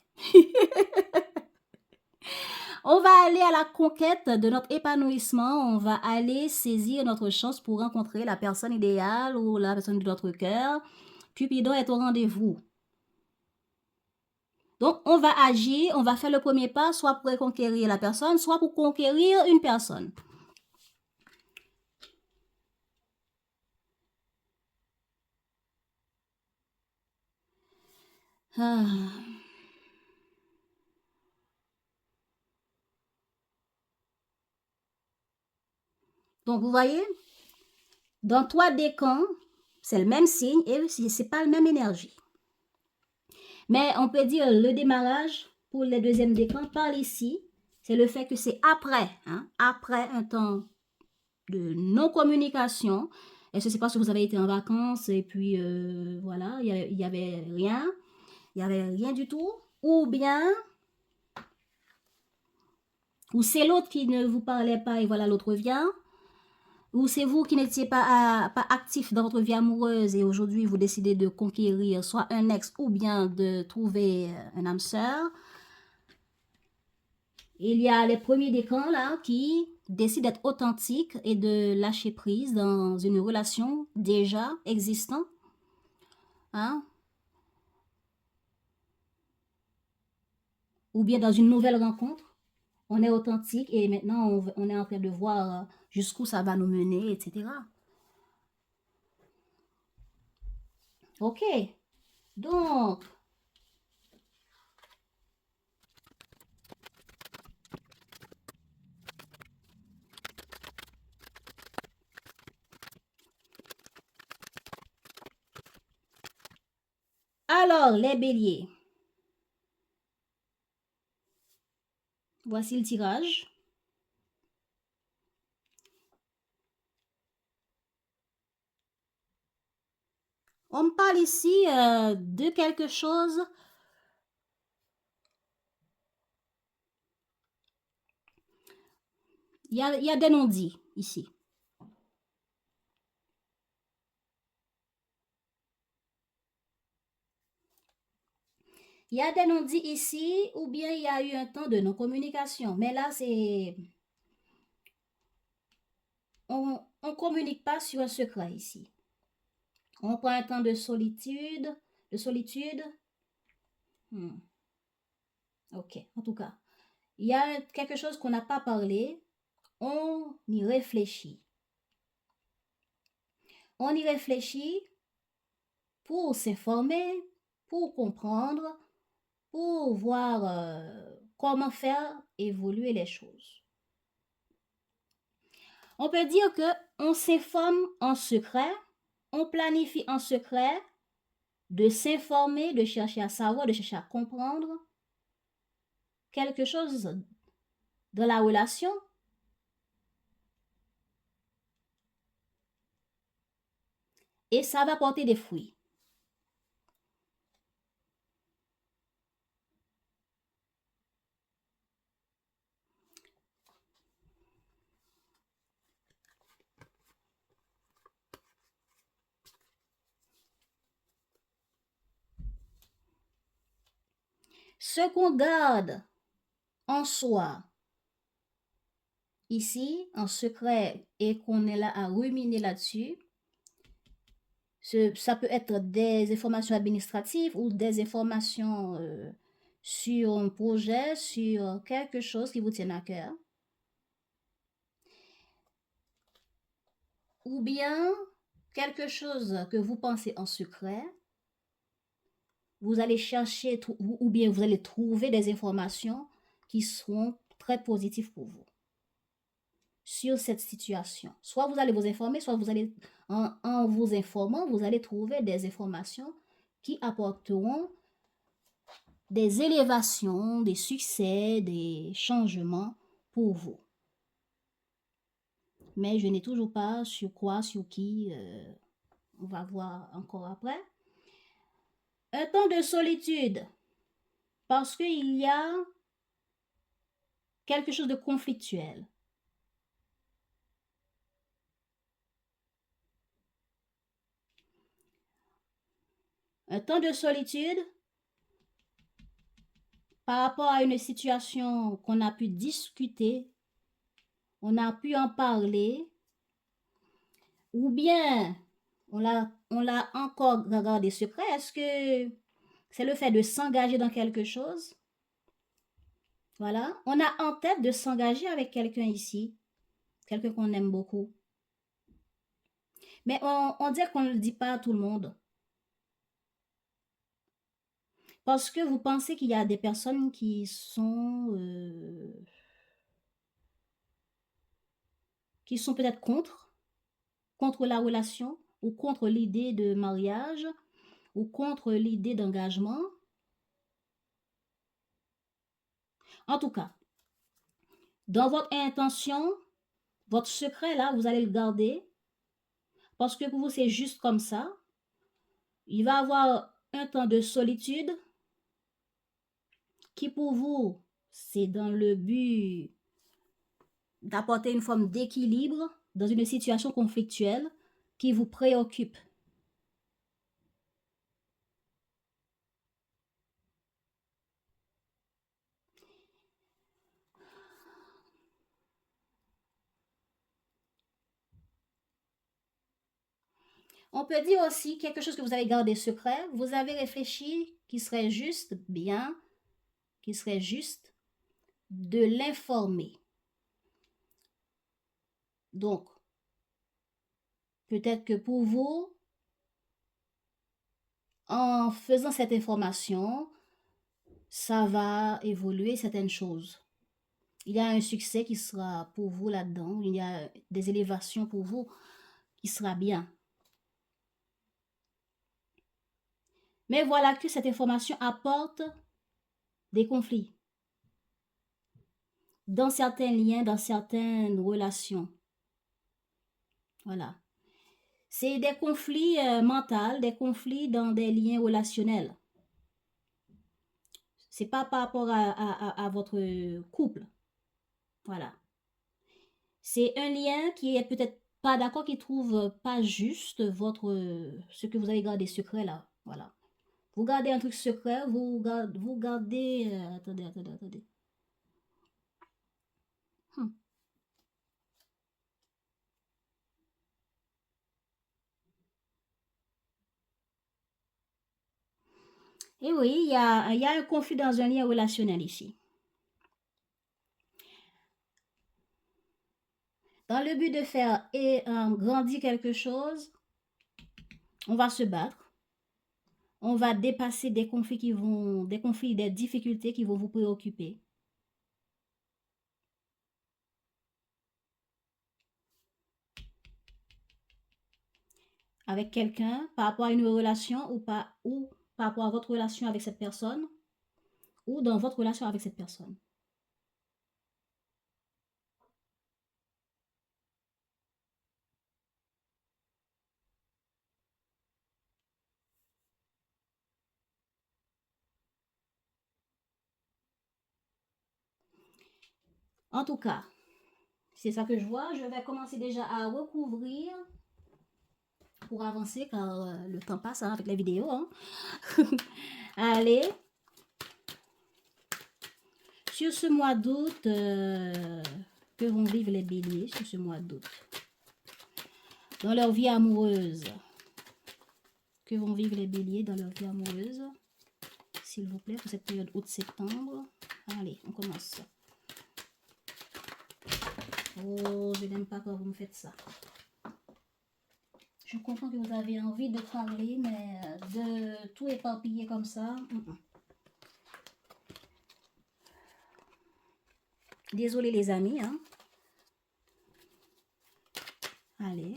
[SPEAKER 1] On va aller à la conquête de notre épanouissement, on va aller saisir notre chance pour rencontrer la personne idéale ou la personne de notre cœur. Cupidon est au rendez-vous. Donc, on va agir, on va faire le premier pas, soit pour conquérir la personne, soit pour conquérir une personne. Ah. Donc, vous voyez, dans 3 décans, c'est le même signe et ce n'est pas la même énergie. Mais on peut dire le démarrage pour les deuxièmes décans par ici, c'est le fait que c'est après, après un temps de non-communication, Est-ce que c'est parce que vous avez été en vacances et puis voilà, il y avait rien, il y avait rien du tout, ou bien, ou c'est l'autre qui ne vous parlait pas et voilà l'autre vient, ou c'est vous qui n'étiez pas actif dans votre vie amoureuse et aujourd'hui vous décidez de conquérir soit un ex ou bien de trouver un âme sœur. Il y a les premiers des camps là qui décident d'être authentiques et de lâcher prise dans une relation déjà existante. Hein? Ou bien dans une nouvelle rencontre, on est authentique et maintenant on est en train de voir jusqu'où ça va nous mener, etc. Ok, donc, alors les béliers, voici le tirage. On me parle ici de quelque chose. Il y a des non-dits ici. Il y a des non-dits ici, ou bien il y a eu un temps de non-communication. Mais là, c'est... On ne communique pas sur un secret ici. On prend un temps de solitude. De solitude. Ok, en tout cas. Il y a quelque chose qu'on n'a pas parlé. On y réfléchit. On y réfléchit pour s'informer, pour comprendre, pour voir comment faire évoluer les choses. On peut dire que on s'informe en secret, on planifie en secret de s'informer, de chercher à savoir, de chercher à comprendre quelque chose dans la relation. Et ça va porter des fruits. Ce qu'on garde en soi, ici, en secret, et qu'on est là à ruminer là-dessus, ça peut être des informations administratives ou des informations sur un projet, sur quelque chose qui vous tient à cœur. Ou bien quelque chose que vous pensez en secret, vous allez chercher ou bien vous allez trouver des informations qui seront très positives pour vous sur cette situation. Soit vous allez vous informer, soit vous allez, en vous informant, vous allez trouver des informations qui apporteront des élévations, des succès, des changements pour vous. Mais je n'ai toujours pas sur quoi, sur qui, on va voir encore après. Un temps de solitude, parce qu'il y a quelque chose de conflictuel. Un temps de solitude par rapport à une situation qu'on a pu discuter, on a pu en parler, ou bien on l'a encore gardé secret. Est-ce que c'est le fait de s'engager dans quelque chose? Voilà, on a en tête de s'engager avec quelqu'un ici, quelqu'un qu'on aime beaucoup. Mais on dirait qu'on ne le dit pas à tout le monde. Parce que vous pensez qu'il y a des personnes qui sont peut-être contre la relation ou contre l'idée de mariage ou contre l'idée d'engagement. En tout cas, dans votre intention, votre secret là, vous allez le garder parce que pour vous, c'est juste comme ça. Il va avoir un temps de solitude qui pour vous, c'est dans le but d'apporter une forme d'équilibre dans une situation conflictuelle qui vous préoccupe. On peut dire aussi quelque chose que vous avez gardé secret, vous avez réfléchi qui serait juste, bien, qui serait juste de l'informer. Donc, peut-être que pour vous, en faisant cette information, ça va évoluer certaines choses. Il y a un succès qui sera pour vous là-dedans, il y a des élévations pour vous qui sera bien. Mais voilà que cette information apporte des conflits dans certains liens, dans certaines relations. Voilà. C'est des conflits mentaux, des conflits dans des liens relationnels. C'est pas par rapport à votre couple. Voilà. C'est un lien qui est peut-être pas d'accord, qui trouve pas juste ce que vous avez gardé secret là. Voilà. Vous gardez un truc secret, vous gardez... attendez. Hmm. Et oui, il y a un conflit dans un lien relationnel ici. Dans le but de faire grandir quelque chose, on va se battre. On va dépasser des conflits des difficultés qui vont vous préoccuper. Avec quelqu'un, par rapport à une relation ou par rapport à votre relation avec cette personne, ou dans votre relation avec cette personne. En tout cas, c'est ça que je vois. Je vais commencer déjà à recouvrir pour avancer car le temps passe avec les vidéos. Hein. Allez. Sur ce mois d'août, que vont vivre les béliers sur ce mois d'août? Dans leur vie amoureuse. Que vont vivre les béliers dans leur vie amoureuse? S'il vous plaît, pour cette période août-septembre. Allez, on commence. Oh, je n'aime pas quand vous me faites ça. Je comprends que vous avez envie de parler, mais de tout éparpiller comme ça. Désolé les amis. Hein. Allez.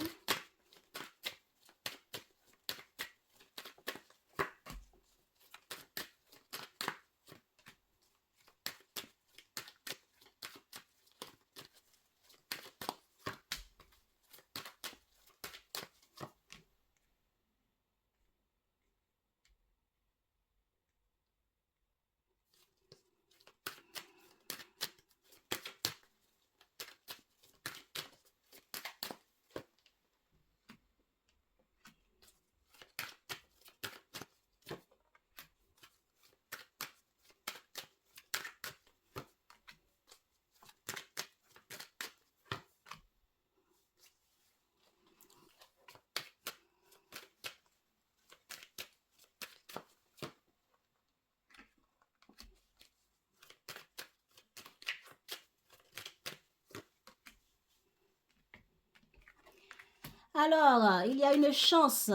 [SPEAKER 1] Alors, il y a une chance,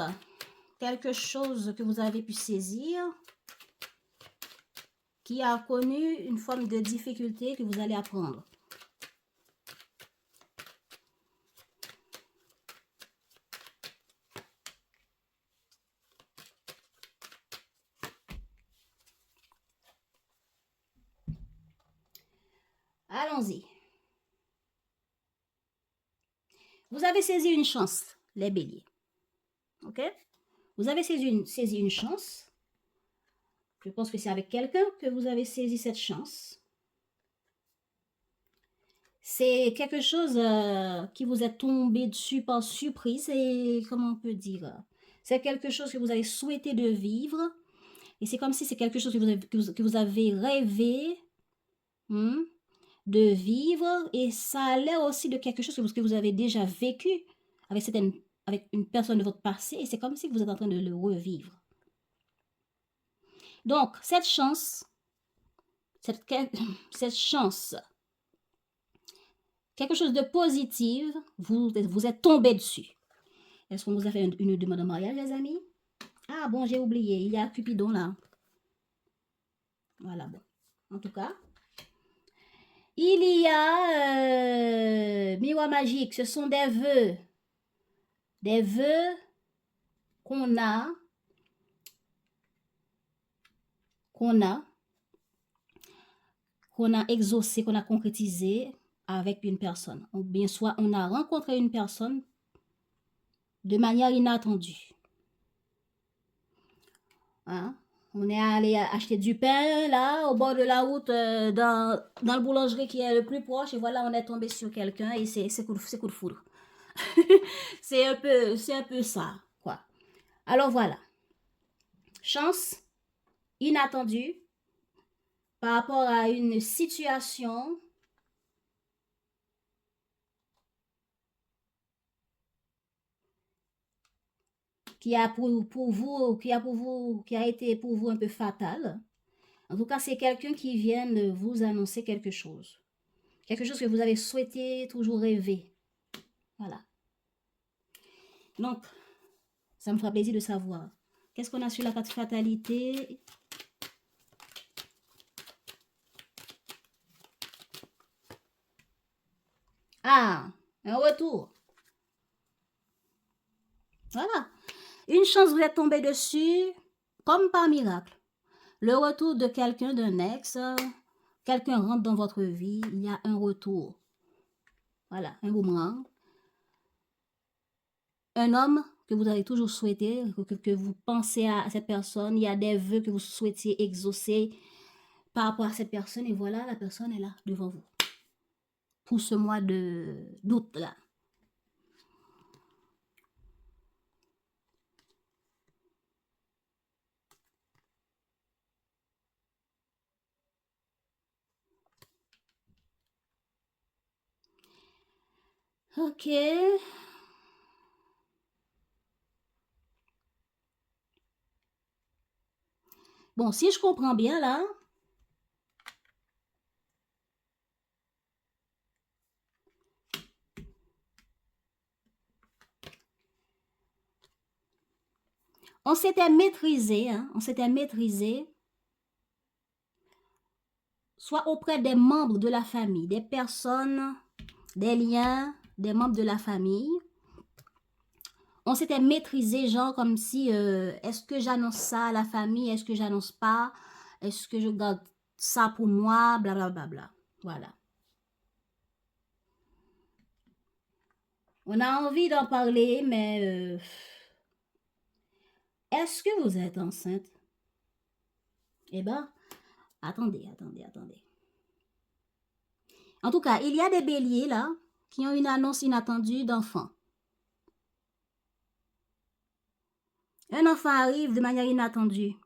[SPEAKER 1] quelque chose que vous avez pu saisir, qui a connu une forme de difficulté que vous allez apprendre. Allons-y. Vous avez saisi une chance, les béliers. ok? Vous avez saisi une chance. Je pense que c'est avec quelqu'un que vous avez saisi cette chance. C'est quelque chose qui vous est tombé dessus par surprise et comment on peut dire? C'est quelque chose que vous avez souhaité de vivre et c'est comme si c'est quelque chose que vous avez rêvé de vivre et ça a l'air aussi de quelque chose que vous avez déjà vécu avec une personne de votre passé et c'est comme si vous êtes en train de le revivre. Donc, cette chance, quelque chose de positif, vous êtes tombé dessus. Est-ce qu'on vous a fait une demande en mariage, les amis? Ah bon, j'ai oublié, il y a Cupidon là. Voilà, bon. En tout cas, il y a miroir magique, ce sont des vœux. Des vœux qu'on a exaucé, qu'on a concrétisé avec une personne. Ou bien soit on a rencontré une personne de manière inattendue. Hein? On est allé acheter du pain là au bord de la route dans le boulangerie qui est le plus proche et voilà on est tombé sur quelqu'un et c'est coup de foudre. c'est un peu ça quoi. Alors voilà. Chance inattendue par rapport à une situation qui a été pour vous un peu fatale. En tout cas, c'est quelqu'un qui vient de vous annoncer quelque chose. Quelque chose que vous avez souhaité, toujours rêvé. Voilà. Donc, ça me fera plaisir de savoir. Qu'est-ce qu'on a sur la carte fatalité? Ah, un retour. Voilà. Une chance vous êtes tombé dessus, comme par miracle. Le retour de quelqu'un, d'un ex, quelqu'un rentre dans votre vie, il y a un retour. Voilà, un boomerang. Un homme que vous avez toujours souhaité, que vous pensez à cette personne, il y a des vœux que vous souhaitiez exaucer par rapport à cette personne, et voilà, la personne est là, devant vous. Pour ce mois d'août, là. Ok. Bon, si je comprends bien, là, on s'était maîtrisé, soit auprès des membres de la famille, des personnes, des liens, des membres de la famille. On s'était maîtrisé, genre comme si, est-ce que j'annonce ça à la famille, est-ce que j'annonce pas, est-ce que je garde ça pour moi, blablabla. Bla, bla, bla. Voilà. On a envie d'en parler, mais est-ce que vous êtes enceinte? Eh ben, attendez. En tout cas, il y a des béliers là qui ont une annonce inattendue d'enfant. Un enfant arrive de manière inattendue.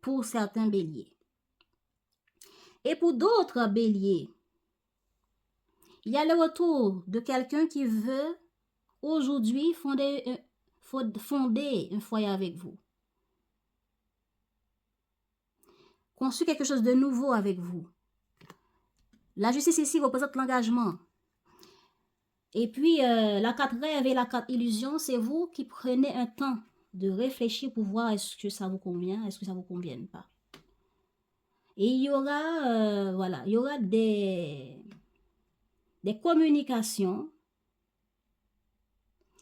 [SPEAKER 1] Pour certains béliers. Et pour d'autres béliers, il y a le retour de quelqu'un qui veut aujourd'hui fonder un foyer avec vous. Construire quelque chose de nouveau avec vous. La justice ici représente l'engagement. Et puis, la carte rêve et la carte illusion, c'est vous qui prenez un temps de réfléchir pour voir est-ce que ça vous convient, est-ce que ça vous convient pas. Et il y aura, voilà, il y aura des communications.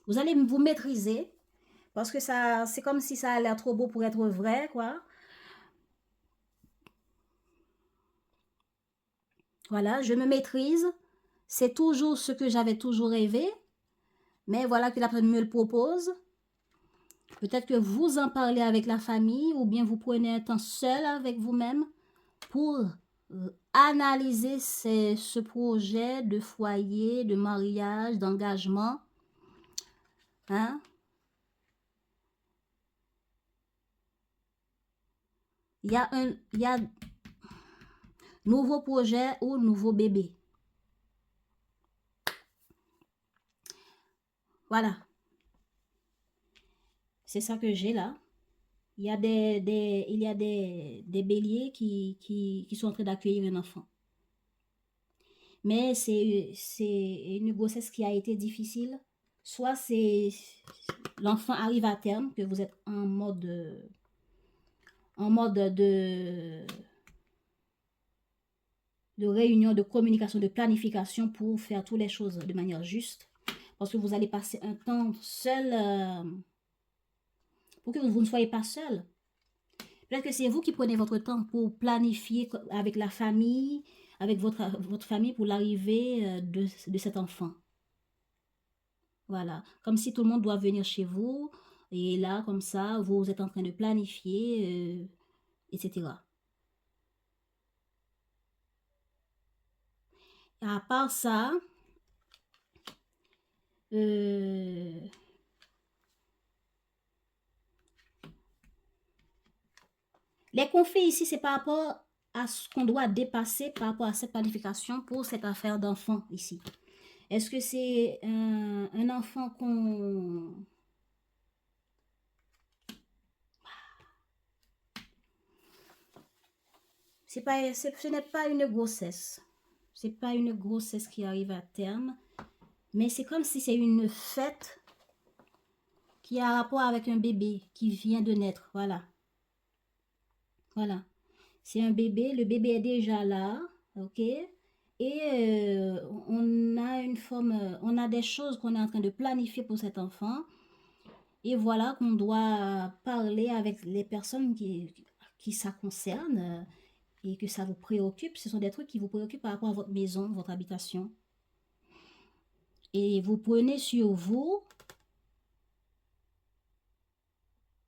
[SPEAKER 1] Vous allez vous maîtriser parce que ça, c'est comme si ça a l'air trop beau pour être vrai, quoi. Voilà, je me maîtrise. C'est toujours ce que j'avais toujours rêvé, mais voilà que la personne me le propose. Peut-être que vous en parlez avec la famille ou bien vous prenez un temps seul avec vous-même pour analyser ce projet de foyer, de mariage, d'engagement. Hein? Il y a nouveau projet ou nouveau bébé. Voilà. C'est ça que j'ai là. Il y a des béliers qui sont en train d'accueillir un enfant. Mais c'est une grossesse qui a été difficile. Soit c'est l'enfant arrive à terme, que vous êtes en mode de réunion, de communication, de planification pour faire toutes les choses de manière juste. Parce que vous allez passer un temps seul, pour que vous ne soyez pas seul. Peut-être que c'est vous qui prenez votre temps pour planifier avec la famille, avec votre famille pour l'arrivée de cet enfant. Voilà. Comme si tout le monde doit venir chez vous. Et là, comme ça, vous êtes en train de planifier, etc. À part ça, les conflits ici, c'est par rapport à ce qu'on doit dépasser par rapport à cette planification pour cette affaire d'enfant ici. Est-ce que c'est un enfant qu'on... Ce n'est pas une grossesse. C'est pas une grossesse qui arrive à terme. Mais c'est comme si c'est une fête qui a rapport avec un bébé qui vient de naître. Voilà. Voilà. C'est un bébé. Le bébé est déjà là. OK? Et on a une forme... On a des choses qu'on est en train de planifier pour cet enfant. Et voilà qu'on doit parler avec les personnes qui ça concerne et que ça vous préoccupe. Ce sont des trucs qui vous préoccupent par rapport à votre maison, votre habitation. Et vous prenez sur vous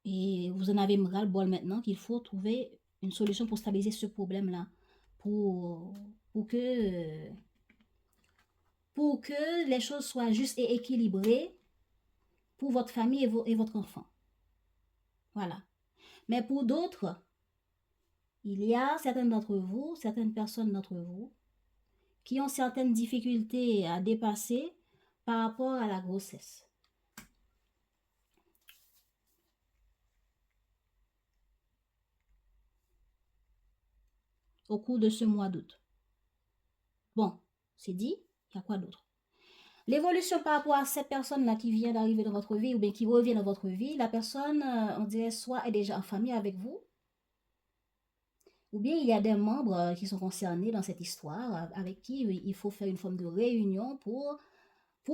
[SPEAKER 1] et vous en avez ras-le-bol maintenant qu'il faut trouver une solution pour stabiliser ce problème-là. Pour que les choses soient justes et équilibrées pour votre famille et votre enfant. Voilà. Mais pour d'autres, il y a certaines personnes d'entre vous, qui ont certaines difficultés à dépasser par rapport à la grossesse. Au cours de ce mois d'août. Bon, c'est dit, il y a quoi d'autre? L'évolution par rapport à cette personne-là qui vient d'arriver dans votre vie ou bien qui revient dans votre vie, la personne, on dirait, soit est déjà en famille avec vous, ou bien il y a des membres qui sont concernés dans cette histoire avec qui il faut faire une forme de réunion pour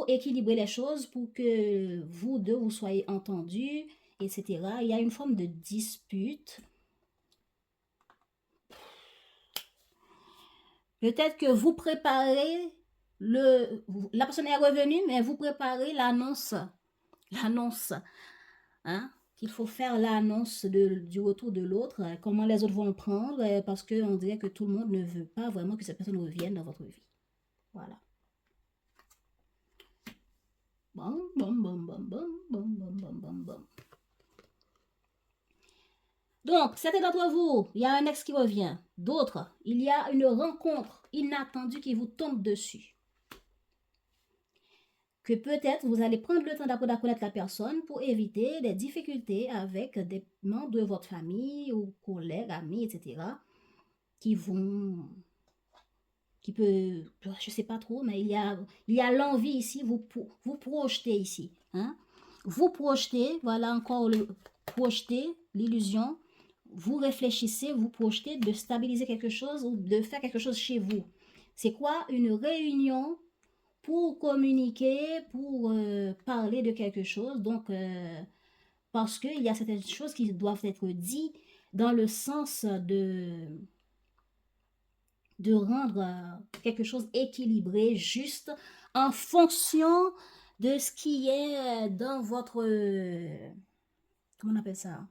[SPEAKER 1] équilibrer les choses, pour que vous deux, vous soyez entendus, etc. Il y a une forme de dispute. Peut-être que vous préparez la personne est revenue, mais vous préparez l'annonce, hein, qu'il faut faire l'annonce du retour de l'autre, comment les autres vont le prendre, parce qu'on dirait que tout le monde ne veut pas vraiment que cette personne revienne dans votre vie. Voilà. Bon, bon, bon, bon, bon, bon, bon, bon, bon, bon. Donc, certains d'entre vous, il y a un ex qui revient. D'autres, il y a une rencontre inattendue qui vous tombe dessus. Que peut-être vous allez prendre le temps d'apprendre à connaître la personne pour éviter des difficultés avec des membres de votre famille ou collègues, amis, etc. qui peut, je sais pas trop, mais il y a l'envie ici, vous projetez ici. Hein? Vous projetez, voilà encore projeter, l'illusion. Vous réfléchissez, vous projetez de stabiliser quelque chose ou de faire quelque chose chez vous. C'est quoi? Une réunion pour communiquer, pour parler de quelque chose. Donc, parce qu'il y a certaines choses qui doivent être dites dans le sens de rendre quelque chose équilibré, juste, en fonction de ce qui est dans votre... comment on appelle ça?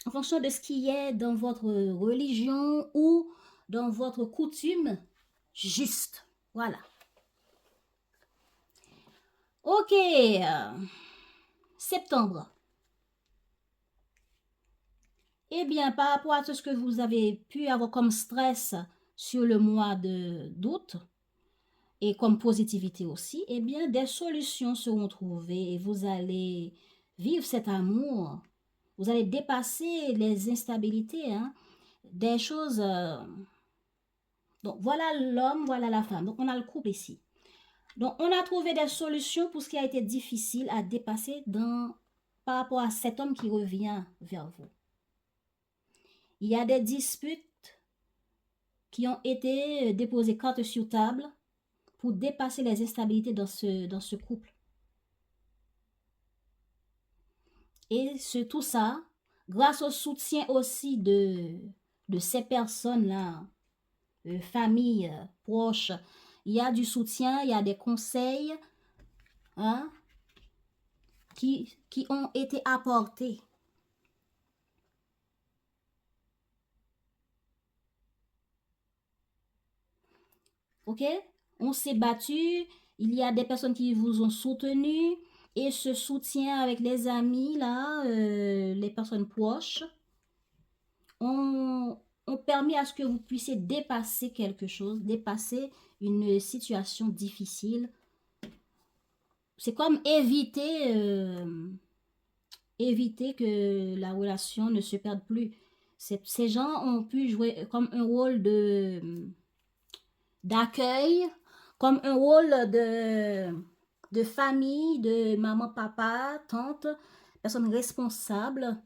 [SPEAKER 1] En fonction de ce qui est dans votre religion ou dans votre coutume, juste. Voilà. Ok. Septembre. Eh bien, par rapport à tout ce que vous avez pu avoir comme stress sur le mois d'août et comme positivité aussi, eh bien, des solutions seront trouvées et vous allez vivre cet amour. Vous allez dépasser les instabilités, hein, des choses... donc, voilà l'homme, voilà la femme. Donc, on a le couple ici. Donc, on a trouvé des solutions pour ce qui a été difficile à dépasser par rapport à cet homme qui revient vers vous. Il y a des disputes qui ont été déposées carte sur table pour dépasser les instabilités dans ce couple. Et tout ça, grâce au soutien aussi de ces personnes-là, famille, proches, il y a du soutien, il y a des conseils, hein, qui ont été apportés. Ok? On s'est battu, il y a des personnes qui vous ont soutenu, et ce soutien avec les amis, là, les personnes proches, ont permis à ce que vous puissiez dépasser quelque chose, dépasser une situation difficile. C'est comme éviter que la relation ne se perde plus. Ces gens ont pu jouer comme un rôle d'accueil, comme un rôle de famille, de maman, papa, tante, personne responsable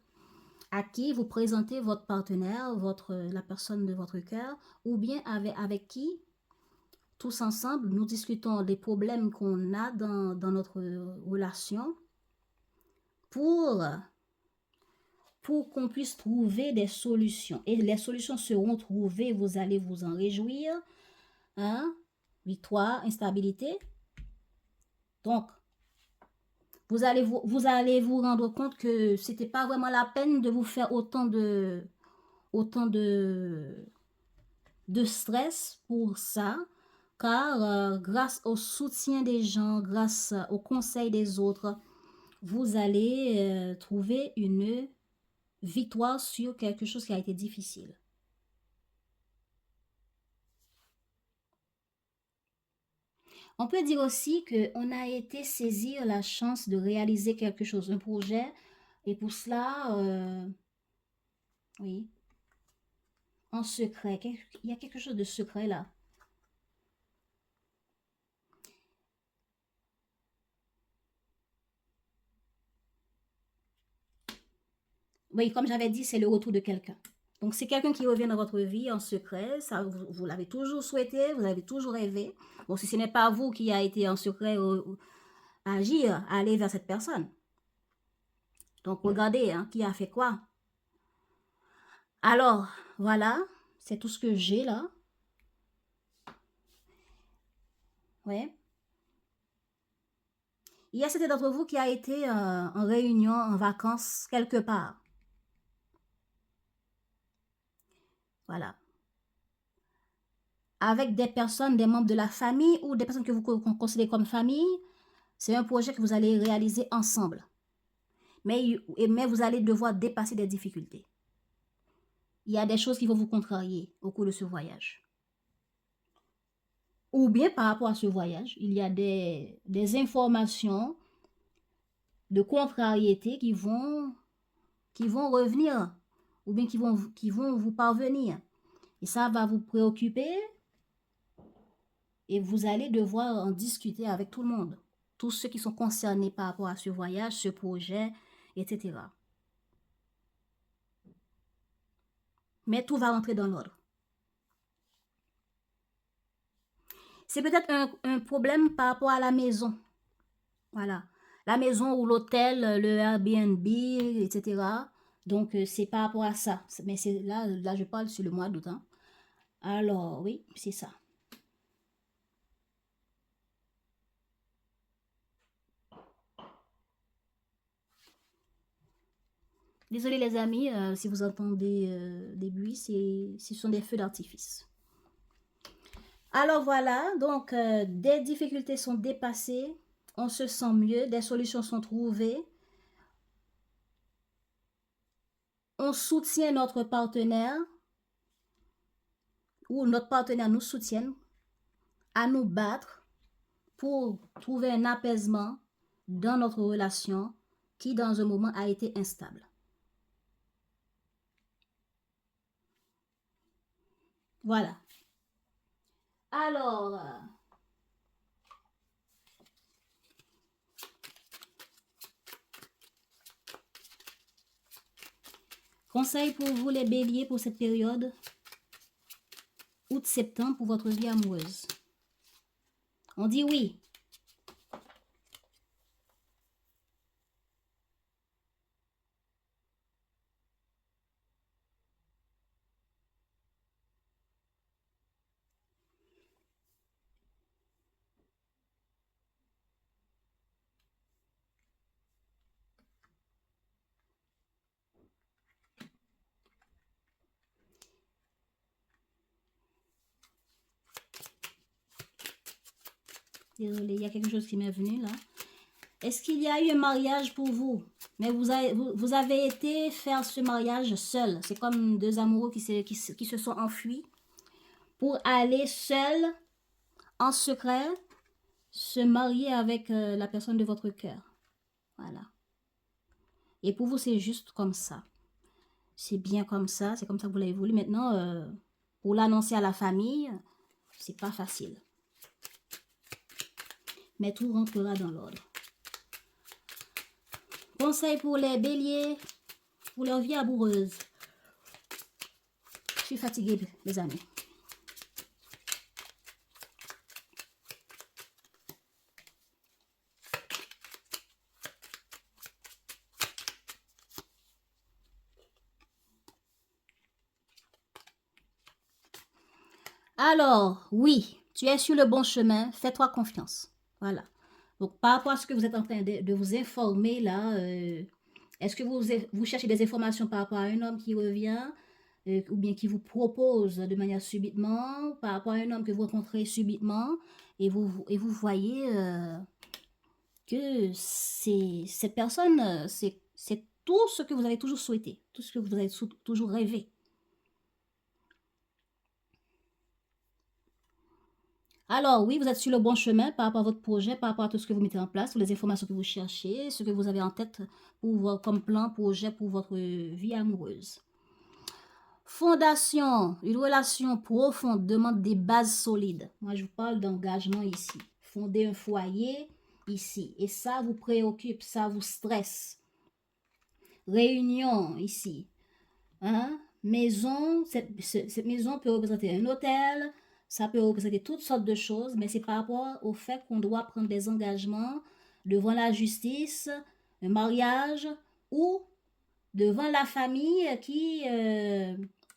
[SPEAKER 1] à qui vous présentez votre partenaire, la personne de votre cœur, ou bien avec qui, tous ensemble, nous discutons des problèmes qu'on a dans notre relation pour qu'on puisse trouver des solutions. Et les solutions seront trouvées, vous allez vous en réjouir. Hein? Victoire, instabilité. Donc, vous allez vous rendre compte que c'était pas vraiment la peine de vous faire autant de stress pour ça, car grâce au soutien des gens, grâce au conseil des autres, vous allez trouver une victoire sur quelque chose qui a été difficile. On peut dire aussi qu'on a été saisir la chance de réaliser quelque chose, un projet, et pour cela, oui, en secret, il y a quelque chose de secret là. Oui, comme j'avais dit, c'est le retour de quelqu'un. Donc, c'est quelqu'un qui revient dans votre vie en secret. Ça, vous l'avez toujours souhaité, vous l'avez toujours rêvé. Bon, si ce n'est pas vous qui a été en secret agir, aller vers cette personne. Donc, regardez, hein, qui a fait quoi. Alors, voilà, c'est tout ce que j'ai là. Ouais. Il y a certains d'entre vous qui a été en réunion, en vacances, quelque part. Voilà. Avec des personnes, des membres de la famille ou des personnes que vous considérez comme famille. C'est un projet que vous allez réaliser ensemble. Mais vous allez devoir dépasser des difficultés. Il y a des choses qui vont vous contrarier au cours de ce voyage. Ou bien par rapport à ce voyage, il y a des informations de contrariété qui vont revenir ou bien qui vont vous parvenir. Et ça va vous préoccuper et vous allez devoir en discuter avec tout le monde. Tous ceux qui sont concernés par rapport à ce voyage, ce projet, etc. Mais tout va rentrer dans l'ordre. C'est peut-être un problème par rapport à la maison. Voilà. La maison ou l'hôtel, le Airbnb, etc. Donc, c'est par rapport à ça. Mais là, je parle sur le mois d'août. Hein. Alors, oui, c'est ça. Désolé les amis, si vous entendez des bruits, ce sont des feux d'artifice. Alors voilà, donc des difficultés sont dépassées, on se sent mieux, des solutions sont trouvées. On soutient notre partenaire ou notre partenaire nous soutient à nous battre pour trouver un apaisement dans notre relation qui, dans un moment, a été instable. Voilà. Alors, conseil pour vous les béliers pour cette période, août-septembre pour votre vie amoureuse. On dit oui. Désolée, il y a quelque chose qui m'est venu là. Est-ce qu'il y a eu un mariage pour vous? Mais vous avez été faire ce mariage seul. C'est comme deux amoureux qui se sont enfuis pour aller seuls, en secret, se marier avec la personne de votre cœur. Voilà. Et pour vous, c'est juste comme ça. C'est bien comme ça. C'est comme ça que vous l'avez voulu. Maintenant, pour l'annoncer à la famille, c'est pas facile. Mais tout rentrera dans l'ordre. Conseil pour les béliers, pour leur vie amoureuse. Je suis fatiguée, les amis. Alors, oui, tu es sur le bon chemin, fais-toi confiance. Voilà. Donc, par rapport à ce que vous êtes en train de vous informer là, est-ce que vous cherchez des informations par rapport à un homme qui revient ou bien qui vous propose de manière subitement, par rapport à un homme que vous rencontrez subitement et vous voyez que cette personne, c'est tout ce que vous avez toujours souhaité, tout ce que vous avez toujours rêvé. Alors oui, vous êtes sur le bon chemin par rapport à votre projet, par rapport à tout ce que vous mettez en place, toutes les informations que vous cherchez, ce que vous avez en tête comme plan, projet pour votre vie amoureuse. Fondation, une relation profonde demande des bases solides. Moi, je vous parle d'engagement ici. Fonder un foyer ici. Et ça vous préoccupe, ça vous stresse. Réunion ici. Hein? Maison, cette maison peut représenter un hôtel, ça peut représenter toutes sortes de choses, mais c'est par rapport au fait qu'on doit prendre des engagements devant la justice, un mariage ou devant la famille qui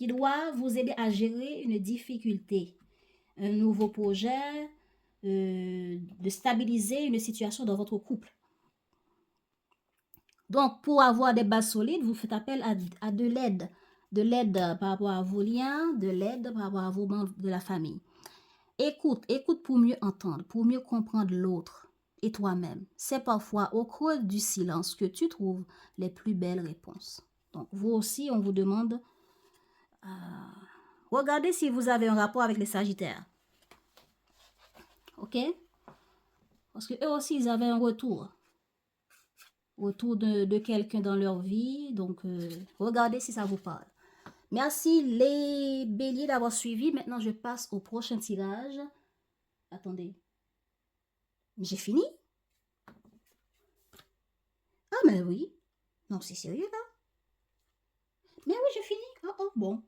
[SPEAKER 1] doit vous aider à gérer une difficulté, un nouveau projet, de stabiliser une situation dans votre couple. Donc, pour avoir des bases solides, vous faites appel à de l'aide. De l'aide par rapport à vos liens, de l'aide par rapport à vos membres de la famille. Écoute pour mieux entendre, pour mieux comprendre l'autre et toi-même. C'est parfois au creux du silence que tu trouves les plus belles réponses. Donc, vous aussi, on vous demande, regardez si vous avez un rapport avec les Sagittaires. OK? Parce que eux aussi, ils avaient un retour de quelqu'un dans leur vie. Donc, regardez si ça vous parle. Merci les béliers d'avoir suivi. Maintenant, je passe au prochain tirage. Attendez. J'ai fini? Ah, mais oui. Non, c'est sérieux, là? Mais oui, j'ai fini. Oh, bon.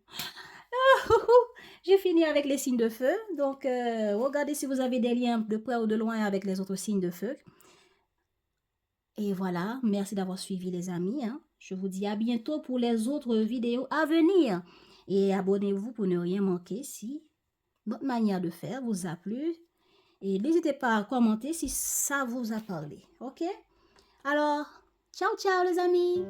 [SPEAKER 1] J'ai fini avec les signes de feu. Donc, regardez si vous avez des liens de près ou de loin avec les autres signes de feu. Et voilà, merci d'avoir suivi les amis. Hein. Je vous dis à bientôt pour les autres vidéos à venir. Et abonnez-vous pour ne rien manquer si notre manière de faire vous a plu. Et n'hésitez pas à commenter si ça vous a parlé. OK? Alors, ciao, ciao les amis!